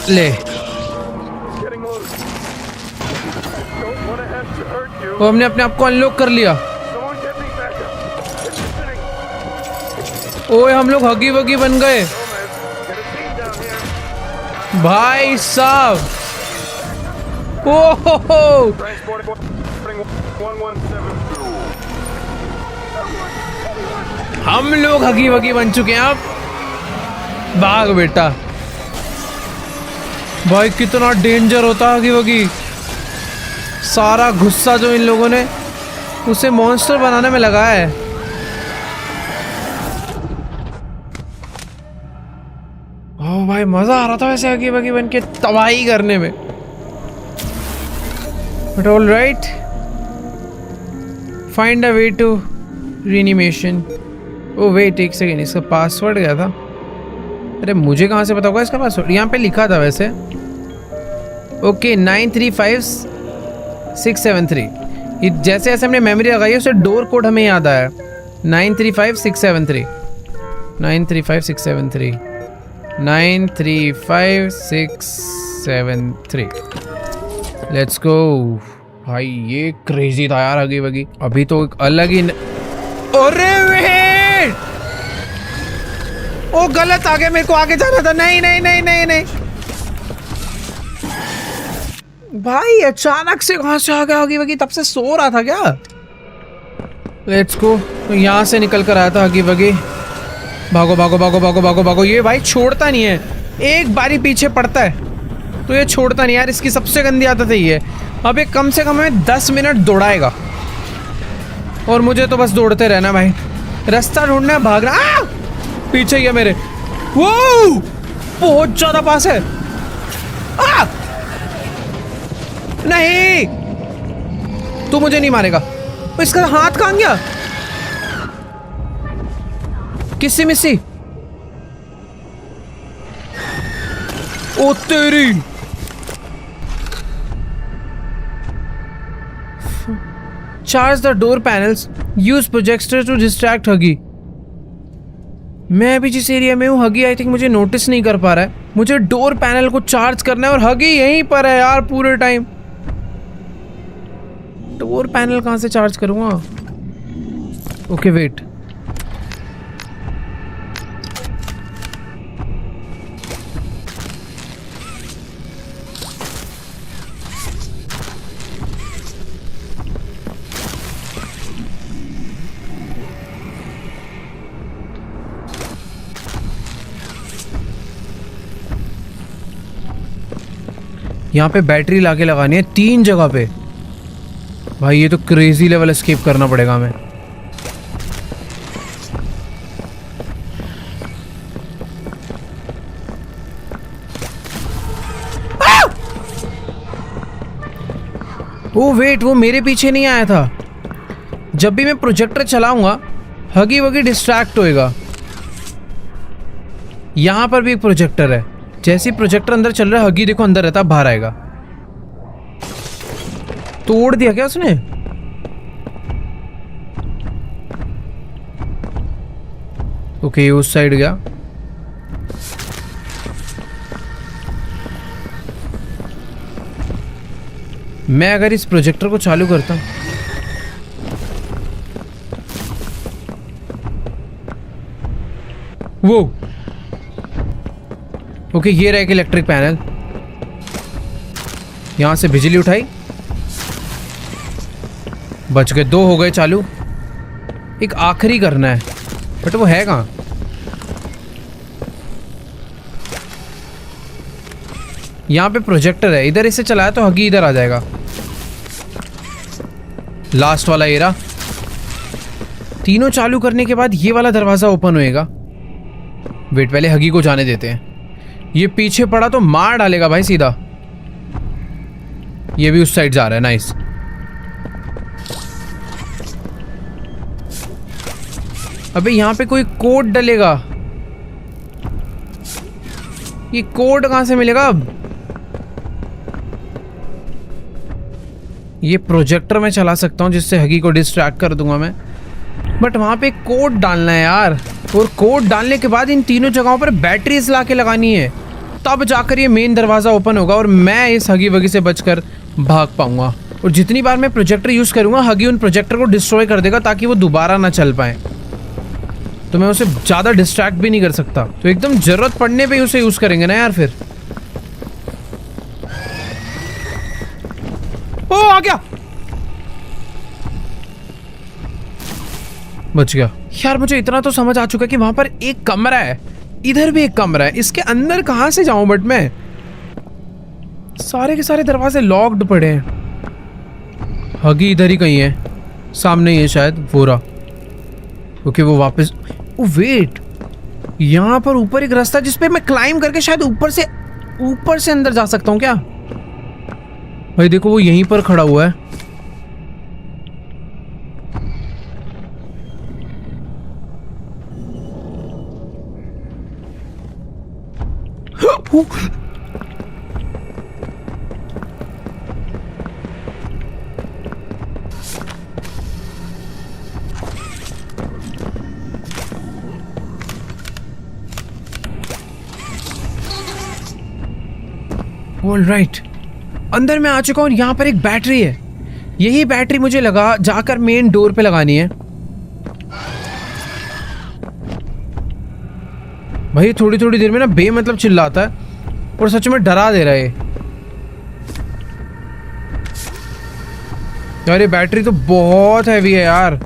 ले, वो हमने अपने आप को अनलॉक कर लिया। ओए हम लोग हगी वगी बन गए भाई साहब। ओहो, हम लोग हगी वगी बन चुके हैं। अब भाग बेटा। भाई कितना डेंजर होता हगी वगी। सारा गुस्सा जो इन लोगों ने उसे मॉन्स्टर बनाने में लगाया है। ओ भाई मजा आ रहा था वैसे हगी वगी बन के तबाही करने में। But all right, find a way to reanimation. Oh wait एक सेकेंड, इसका पासवर्ड क्या था? अरे मुझे कहाँ से पता होगा इसका पासवर्ड? यहाँ पे लिखा था वैसे। ओके 935673। ये जैसे जैसे हमने मेमोरी लगाई है उससे डोर कोड हमें याद आया। 935673 935673 935673। लेट्स गो भाई। ये क्रेजी था यार हगी वगी। अभी तो एक अलग ही अरे वेट, ओ गलत आ गया, मेरे को आगे जाना था। नहीं नहीं नहीं नहीं नहीं भाई, अचानक से कहां से आ गया हगी वगी? तब से सो रहा था क्या? Let's go. तो यहाँ से निकल कर आया था हगी वगी। भागो भागो भागो भागो भागो भागो। ये भाई छोड़ता नहीं है, एक बारी पीछे पड़ता है तो ये छोड़ता नहीं यार। इसकी सबसे गंदी आदत है ये। अब ये कम से कम हमें 10 मिनट दौड़ाएगा और मुझे तो बस दौड़ते रहना भाई। रास्ता ढूंढना है, भागना। पीछे ही है मेरे। वो बहुत ज्यादा पास है। नहीं, तू मुझे नहीं मारेगा। इसका हाथ कहाँ गया? किसी मिसी। ओ तेरी। Charge the door panels, use projector to distract Huggy. मैं अभी जिस एरिया में हूँ हगी आई थिंक मुझे नोटिस नहीं कर पा रहा है। मुझे डोर पैनल को चार्ज करना है और हगी यहीं पर है यार पूरे टाइम। डोर पैनल कहाँ से चार्ज करूँगा? ओके वेट, यहाँ पे बैटरी लाके लगानी है 3 जगह पे। भाई ये तो क्रेजी लेवल एस्केप करना पड़ेगा हमें। ओ वेट, वो मेरे पीछे नहीं आया था। जब भी मैं प्रोजेक्टर चलाऊंगा हगी वगी डिस्ट्रैक्ट होएगा। यहां पर भी एक प्रोजेक्टर है। जैसे प्रोजेक्टर अंदर चल रहा है हगी देखो अंदर रहता, बाहर आएगा। तोड़ दिया क्या उसने? ओके उस साइड गया। मैं अगर इस प्रोजेक्टर को चालू करता हूं, वो ओके ये रहा एक इलेक्ट्रिक पैनल। यहां से बिजली उठाई, बच गए। 2 हो गए चालू। एक आखिरी करना है बट वो है कहां? यहां पे प्रोजेक्टर है, इधर इसे चलाया तो हगी इधर आ जाएगा। लास्ट वाला एरा। तीनों चालू करने के बाद ये वाला दरवाजा ओपन होएगा। वेट, पहले हगी को जाने देते हैं। ये पीछे पड़ा तो मार डालेगा भाई सीधा। ये भी उस साइड जा रहा है। नाइस। अबे यहाँ पे कोई कोड डलेगा। ये कोड कहां से मिलेगा अब? ये प्रोजेक्टर मैं चला सकता हूं जिससे हगी को डिस्ट्रैक्ट कर दूंगा मैं, बट वहां पे कोड डालना है यार। और कोड डालने के बाद इन तीनों जगहों पर बैटरीज ला के लगानी है, तब जाकर ये मेन दरवाजा ओपन होगा और मैं इस हगी वगी से बचकर भाग पाऊंगा। और जितनी बार मैं प्रोजेक्टर यूज करूंगा हगी उन प्रोजेक्टर को डिस्ट्रॉय कर देगा ताकि वो दोबारा ना चल पाए। तो मैं उसे ज्यादा डिस्ट्रैक्ट भी नहीं कर सकता, तो एकदम जरूरत पड़ने पे ही उसे यूज करेंगे ना यार फिर। ओ आ गया, बच गया यार। मुझे इतना तो समझ आ चुका है कि वहां पर एक कमरा है, इधर भी एक कमरा है। इसके अंदर कहां से जाऊं? बट मैं सारे के सारे दरवाजे लॉक्ड पड़े हैं। हगी इधर ही कहीं है, सामने ही है शायद। वो रहा। ओके वो वापस। ओ वेट, यहाँ पर ऊपर एक रास्ता जिसपे मैं क्लाइम करके शायद ऊपर से अंदर जा सकता हूँ क्या? भाई देखो वो यहीं पर खड़ा हुआ है। ऑलराइट, अंदर मैं आ चुका हूँ। यहाँ पर एक बैटरी है, यही बैटरी मुझे लगा जाकर मेन डोर पे लगानी है। भाई थोड़ी थोड़ी देर में ना बेमतलब चिल्लाता है और सच में डरा दे रहा है यार। ये बैटरी तो बहुत हैवी है यार,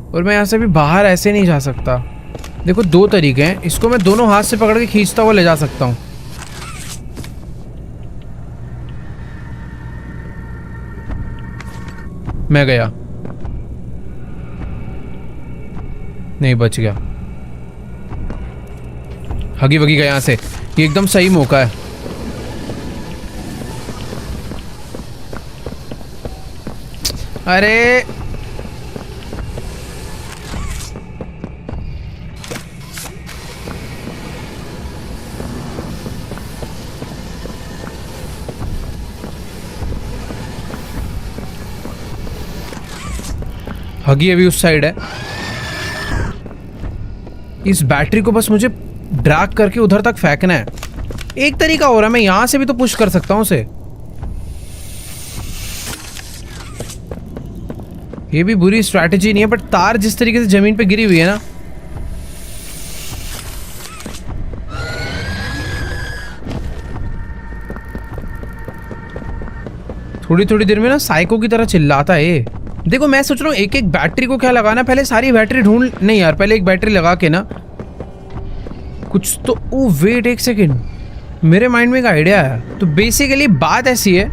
और मैं यहाँ से भी बाहर ऐसे नहीं जा सकता। देखो दो तरीके हैं, इसको मैं दोनों हाथ से पकड़ के खींचता हुआ ले जा सकता हूँ। मैं गया, नहीं बच गया। हगी वगी गया यहाँ से, ये एकदम सही मौका है। अरे हगी अभी उस साइड है। इस बैटरी को बस मुझे ड्रैग करके उधर तक फेंकना है। एक तरीका हो रहा है, मैं यहां से भी तो पुश कर सकता हूं उसे। ये भी बुरी स्ट्रैटेजी नहीं है, बट तार जिस तरीके से जमीन पे गिरी हुई है ना, थोड़ी थोड़ी देर में ना साइको की तरह चिल्लाता है ये। देखो मैं सोच रहा हूँ एक एक बैटरी को क्या लगाना, पहले सारी बैटरी ढूंढ, नहीं यार पहले एक बैटरी लगा के ना कुछ तो। ओ वेट एक सेकेंड, मेरे माइंड में एक आइडिया है। तो बेसिकली बात ऐसी है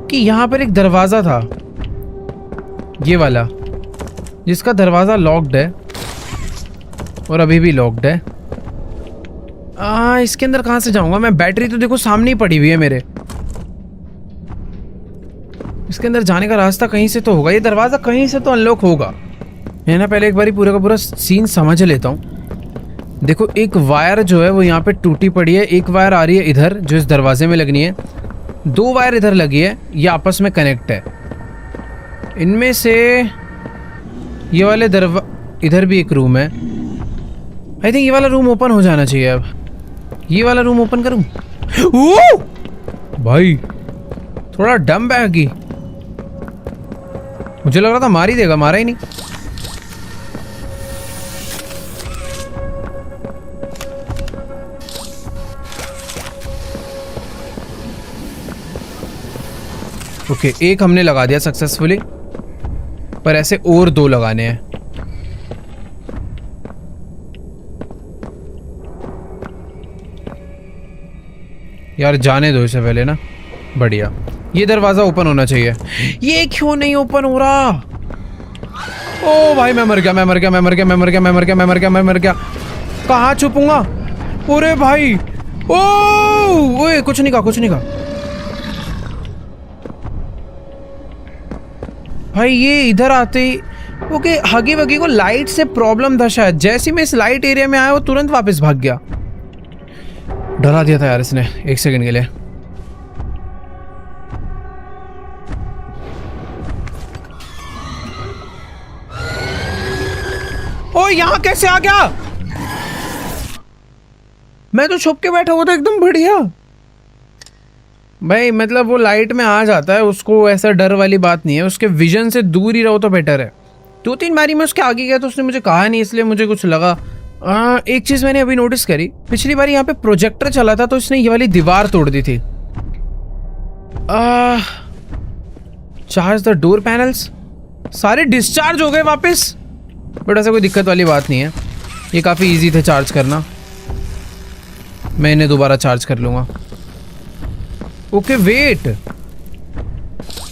कि यहाँ पर एक दरवाजा था, ये वाला, जिसका दरवाजा लॉक्ड है और अभी भी लॉक्ड है। इसके अंदर कहाँ से जाऊंगा मैं? बैटरी तो देखो सामने ही पड़ी हुई है मेरे। इसके अंदर जाने का रास्ता कहीं से तो होगा, ये दरवाजा कहीं से तो अनलॉक होगा। है ना, पहले एक बारी पूरा का पूरा सीन समझ लेता हूँ। देखो एक वायर जो है वो यहाँ पे टूटी पड़ी है, एक वायर आ रही है इधर जो इस दरवाजे में लगनी है, दो वायर इधर लगी है, ये आपस में कनेक्ट है। इनमें से ये वाले इधर भी एक रूम है। आई थिंक ये वाला रूम ओपन हो जाना चाहिए। अब ये वाला रूम ओपन करूँ? भाई थोड़ा डम बैगी, मुझे लग रहा था मार ही देगा, मारा ही नहीं। ओके एक हमने लगा दिया सक्सेसफुली, पर ऐसे और दो लगाने हैं। यार जाने दो इसे पहले ना। बढ़िया, ये दरवाजा ओपन होना चाहिए। ये क्यों नहीं ओपन हो रहा? ओ भाई मैं मर गया, मैं मर गया, मैं मर गया, मैं मर गया, मैं मर गया, मैं मर गया, मैं मर गया। कहाँ छुपूंगा? अरे भाई ओए कुछ नहीं कहा, कुछ नहीं कहा भाई। ये इधर आते ही ओके, हगी वगी को लाइट से प्रॉब्लम था शायद। जैसे मैं इस लाइट एरिया में आया वो तुरंत वापस भाग गया। डरा दिया था यार इसने एक सेकंड के लिए। ओ यहां कैसे आ गया? मैं तो छुप के बैठा हुआ था एकदम बढ़िया। भाई मतलब वो लाइट में आ जाता है, उसको ऐसा डर वाली बात नहीं है। उसके विजन से दूर ही रहो तो बेटर है। दो तीन बारी मैं उसके आगे गया तो उसने मुझे कहा नहीं, इसलिए मुझे कुछ लगा। एक चीज मैंने अभी नोटिस करी, पिछली बार यहाँ पे प्रोजेक्टर चला था तो इसने ये वाली दीवार तोड़ दी थी। चार्ज द डोर पैनल्स, सारे डिस्चार्ज हो गए वापस, बट ऐसा कोई दिक्कत वाली बात नहीं है। ये काफी इजी थे चार्ज करना, मैं इन्हें दोबारा चार्ज कर लूंगा। ओके वेट,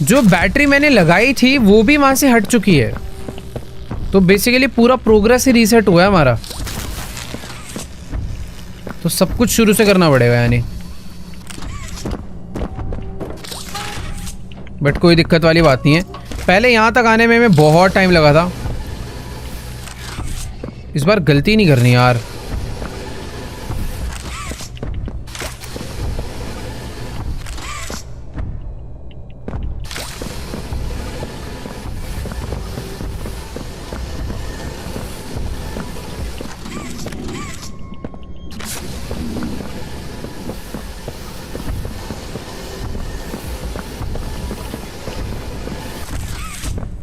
जो बैटरी मैंने लगाई थी वो भी वहां से हट चुकी है। तो बेसिकली पूरा प्रोग्रेस ही रीसेट हुआ है हमारा, तो सब कुछ शुरू से करना पड़ेगा यानी। बट कोई दिक्कत वाली बात नहीं है। पहले यहाँ तक आने में बहुत टाइम लगा था, इस बार गलती नहीं करनी यार।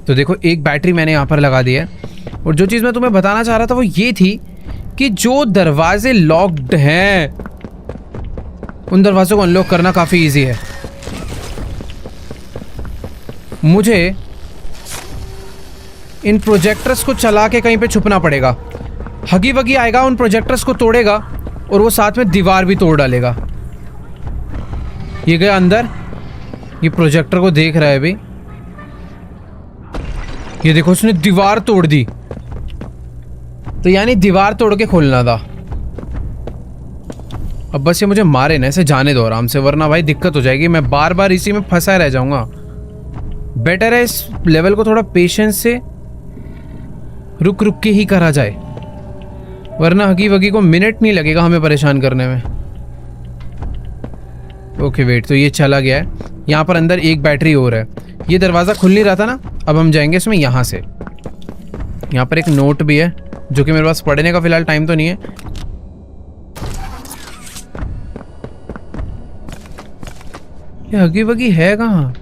तो देखो एक बैटरी मैंने यहाँ पर लगा दी है, और जो चीज़ मैं तुम्हें बताना चाह रहा था वो ये थी कि जो दरवाजे लॉक्ड हैं उन दरवाज़ों को अनलॉक करना काफ़ी इजी है। मुझे इन प्रोजेक्टर्स को चला के कहीं पे छुपना पड़ेगा। हगी वगी आएगा, उन प्रोजेक्टर्स को तोड़ेगा और वो साथ में दीवार भी तोड़ डालेगा। ये गया अंदर, ये प्रोजेक्टर को देख रहा है अभी। ये देखो उसने दीवार तोड़ दी, तो यानी दीवार तोड़ के खोलना था। अब बस ये मुझे मारे ना, इसे जाने दो आराम से, वरना भाई दिक्कत हो जाएगी। मैं बार बार इसी में फंसा रह जाऊंगा। बेटर है इस लेवल को थोड़ा पेशेंस से रुक रुक के ही करा जाए, वरना हगी वगी को मिनट नहीं लगेगा हमें परेशान करने में। ओके वेट, तो ये चला गया है। यहाँ पर अंदर एक बैटरी और है। ये दरवाज़ा खुल नहीं रहा था ना, अब हम जाएंगे इसमें यहाँ से। यहाँ पर एक नोट भी है जो कि मेरे पास पढ़ने का फिलहाल टाइम तो नहीं है। ये हगी वगी है कहाँ?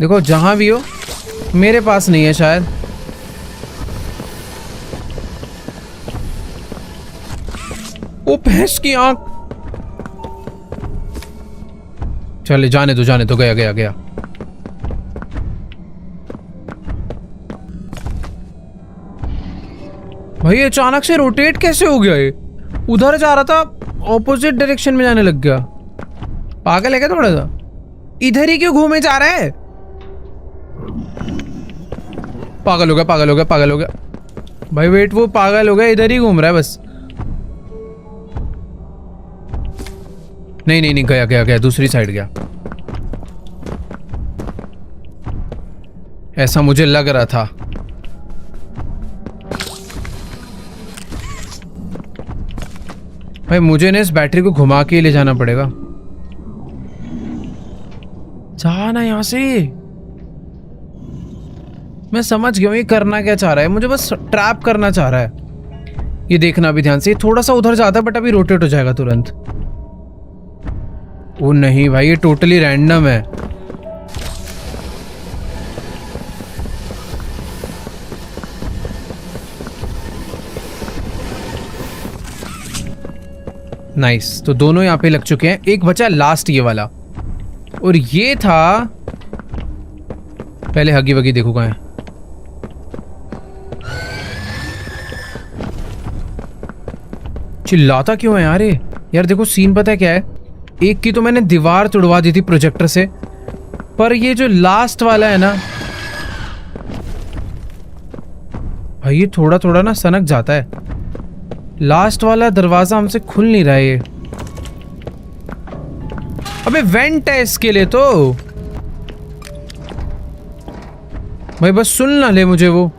देखो जहां भी हो, मेरे पास नहीं है शायद। ओ भैंस की आंख। चले जाने दो जाने दो, गया गया गया। भाई अचानक से रोटेट कैसे हो गया? ये उधर जा रहा था, ऑपोजिट डायरेक्शन में जाने लग गया। पागल है क्या थोड़ा सा? इधर ही क्यों घूमे जा रहा है? पागल हो गया पागल हो गया पागल हो गया। भाई वेट, वो पागल हो गया, इधर ही घूम रहा है बस। नहीं नहीं नहीं, गया गया गया, दूसरी साइड गया। ऐसा मुझे लग रहा था। भाई मुझे ना इस बैटरी को घुमा के ले जाना पड़ेगा। जाना यहां से। मैं समझ गया ये करना क्या चाह रहा है, मुझे बस ट्रैप करना चाह रहा है। ये देखना भी ध्यान से, थोड़ा सा उधर जाता है बट अभी रोटेट हो जाएगा तुरंत। ओ नहीं भाई, ये टोटली रैंडम है। नाइस, तो दोनों यहाँ पे लग चुके हैं। एक बचा लास्ट ये वाला, और ये था पहले हगी वगी। देखो कहाँ है। चिल्लाता क्यों है यार ये? यार देखो सीन पता है क्या है, एक की तो मैंने दीवार तोड़वा दी थी प्रोजेक्टर से, पर ये जो लास्ट वाला है ना भाई, ये थोड़ा थोड़ा ना सनक जाता है। लास्ट वाला दरवाजा हमसे खुल नहीं रहा है ये। अबे वेंट है इसके लिए तो। भाई बस सुन ना ले मुझे, वो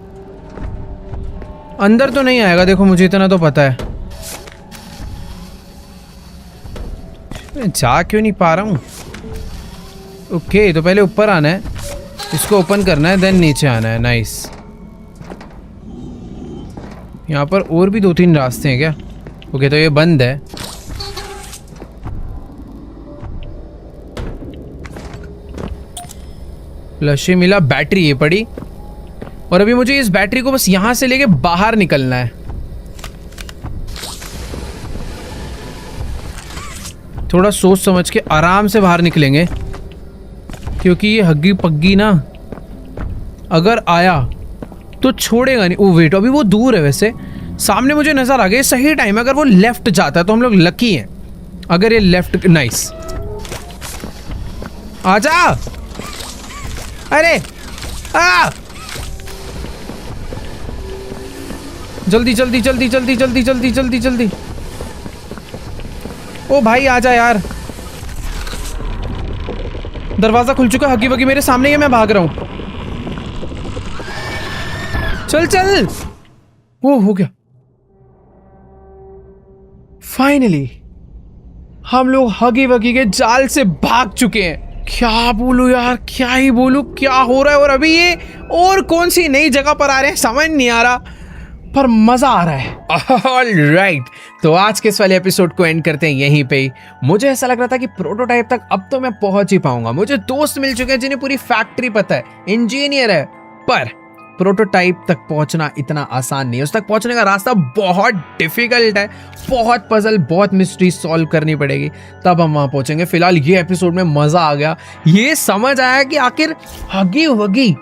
अंदर तो नहीं आएगा, देखो मुझे इतना तो पता है। जा क्यों नहीं पा रहा हूं? ओके, तो पहले ऊपर आना है, इसको ओपन करना है, देन नीचे आना है। नाइस। यहाँ पर और भी 2-3 रास्ते हैं क्या? ओके, तो ये बंद है। फ्लशी मिला, बैटरी ये पड़ी, और अभी मुझे इस बैटरी को बस यहां से लेके बाहर निकलना है। थोड़ा सोच समझ के आराम से बाहर निकलेंगे, क्योंकि ये हग्गी पग्गी ना अगर आया तो छोड़ेगा नहीं। ओ वेट, अभी वो दूर है, वैसे सामने मुझे नजर आ गया। सही टाइम है, अगर वो लेफ्ट जाता है तो हम लोग लकी हैं। अगर ये लेफ्ट, नाइस, आजा। अरे जल्दी जल्दी जल्दी जल्दी जल्दी जल्दी जल्दी जल्दी। ओ भाई आ जा यार, दरवाजा खुल चुका, हगी वगी मेरे सामने ही है, मैं भाग रहा हूं। चल चल, वो हो गया फाइनली। हम लोग हगी वगी के जाल से भाग चुके हैं। क्या बोलूं यार, क्या ही बोलूं, क्या हो रहा है। और अभी ये और कौन सी नई जगह पर आ रहे हैं समझ नहीं आ रहा, पर मजा आ रहा है। ऑलराइट, तो आज के इस वाले एपिसोड को एंड करते हैं यहीं पे ही। मुझे ऐसा लग रहा था कि प्रोटोटाइप तक अब तो मैं पहुंच ही पाऊंगा। मुझे दोस्त मिल चुके हैं जिन्हें पूरी फैक्ट्री पता है, इंजीनियर है, पर प्रोटोटाइप तक पहुंचना इतना आसान नहीं है। उस तक पहुंचने का रास्ता बहुत डिफिकल्ट है, बहुत पजल, बहुत मिस्ट्री सॉल्व करनी पड़ेगी, तब हम वहां पहुंचेंगे। फिलहाल ये एपिसोड में मजा आ गया, ये समझ आया कि आखिर हगी वगी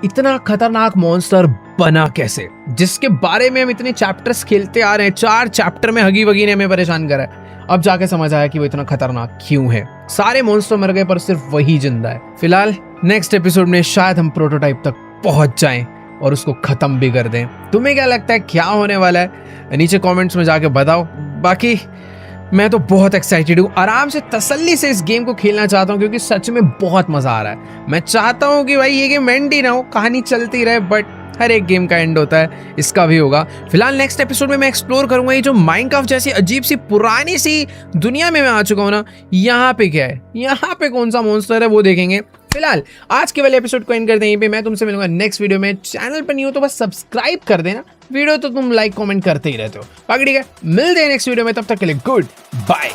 इतना खतरनाक मॉन्स्टर बना कैसे, जिसके बारे में हम इतने चैप्टर्स खेलते आ रहे हैं। 4 चैप्टर में हगी वगी ने हमें परेशान करा है। अब जाके समझ आया कि वो इतना खतरनाक क्यों है। सारे मॉन्स्टर मर गए पर सिर्फ वही जिंदा है। फिलहाल नेक्स्ट एपिसोड में शायद हम प्रोटोटाइप तक पहुंच जाएं और उसको खत्म भी कर दें। तुम्हें क्या लगता है क्या होने वाला है, नीचे कमेंट्स में जाके बताओ। बाकी मैं तो बहुत एक्साइटेड हूँ, आराम से तसल्ली से इस गेम को खेलना चाहता हूँ, क्योंकि सच में बहुत मजा आ रहा है। मैं चाहता हूँ कि भाई ये गेम एंड ही ना हो, कहानी चलती रहे, बट हर एक गेम का एंड होता है, इसका भी होगा। फिलहाल नेक्स्ट एपिसोड में मैं एक्सप्लोर करूंगा ये जो माइनक्राफ्ट जैसी अजीब सी पुरानी सी दुनिया में मैं आ चुका हूँ ना, यहाँ पे क्या है, यहाँ पे कौन सा मॉन्स्टर है वो देखेंगे। फिलहाल आज के वाले एपिसोड को एंड करते हैं यहीं पे। मैं तुमसे मिलूंगा नेक्स्ट वीडियो में। चैनल पर नहीं हो तो बस सब्सक्राइब कर देना, वीडियो तो तुम लाइक कमेंट करते ही रहते हो। बाकी ठीक है, मिलते हैं नेक्स्ट वीडियो में, तब तक के लिए गुड बाय।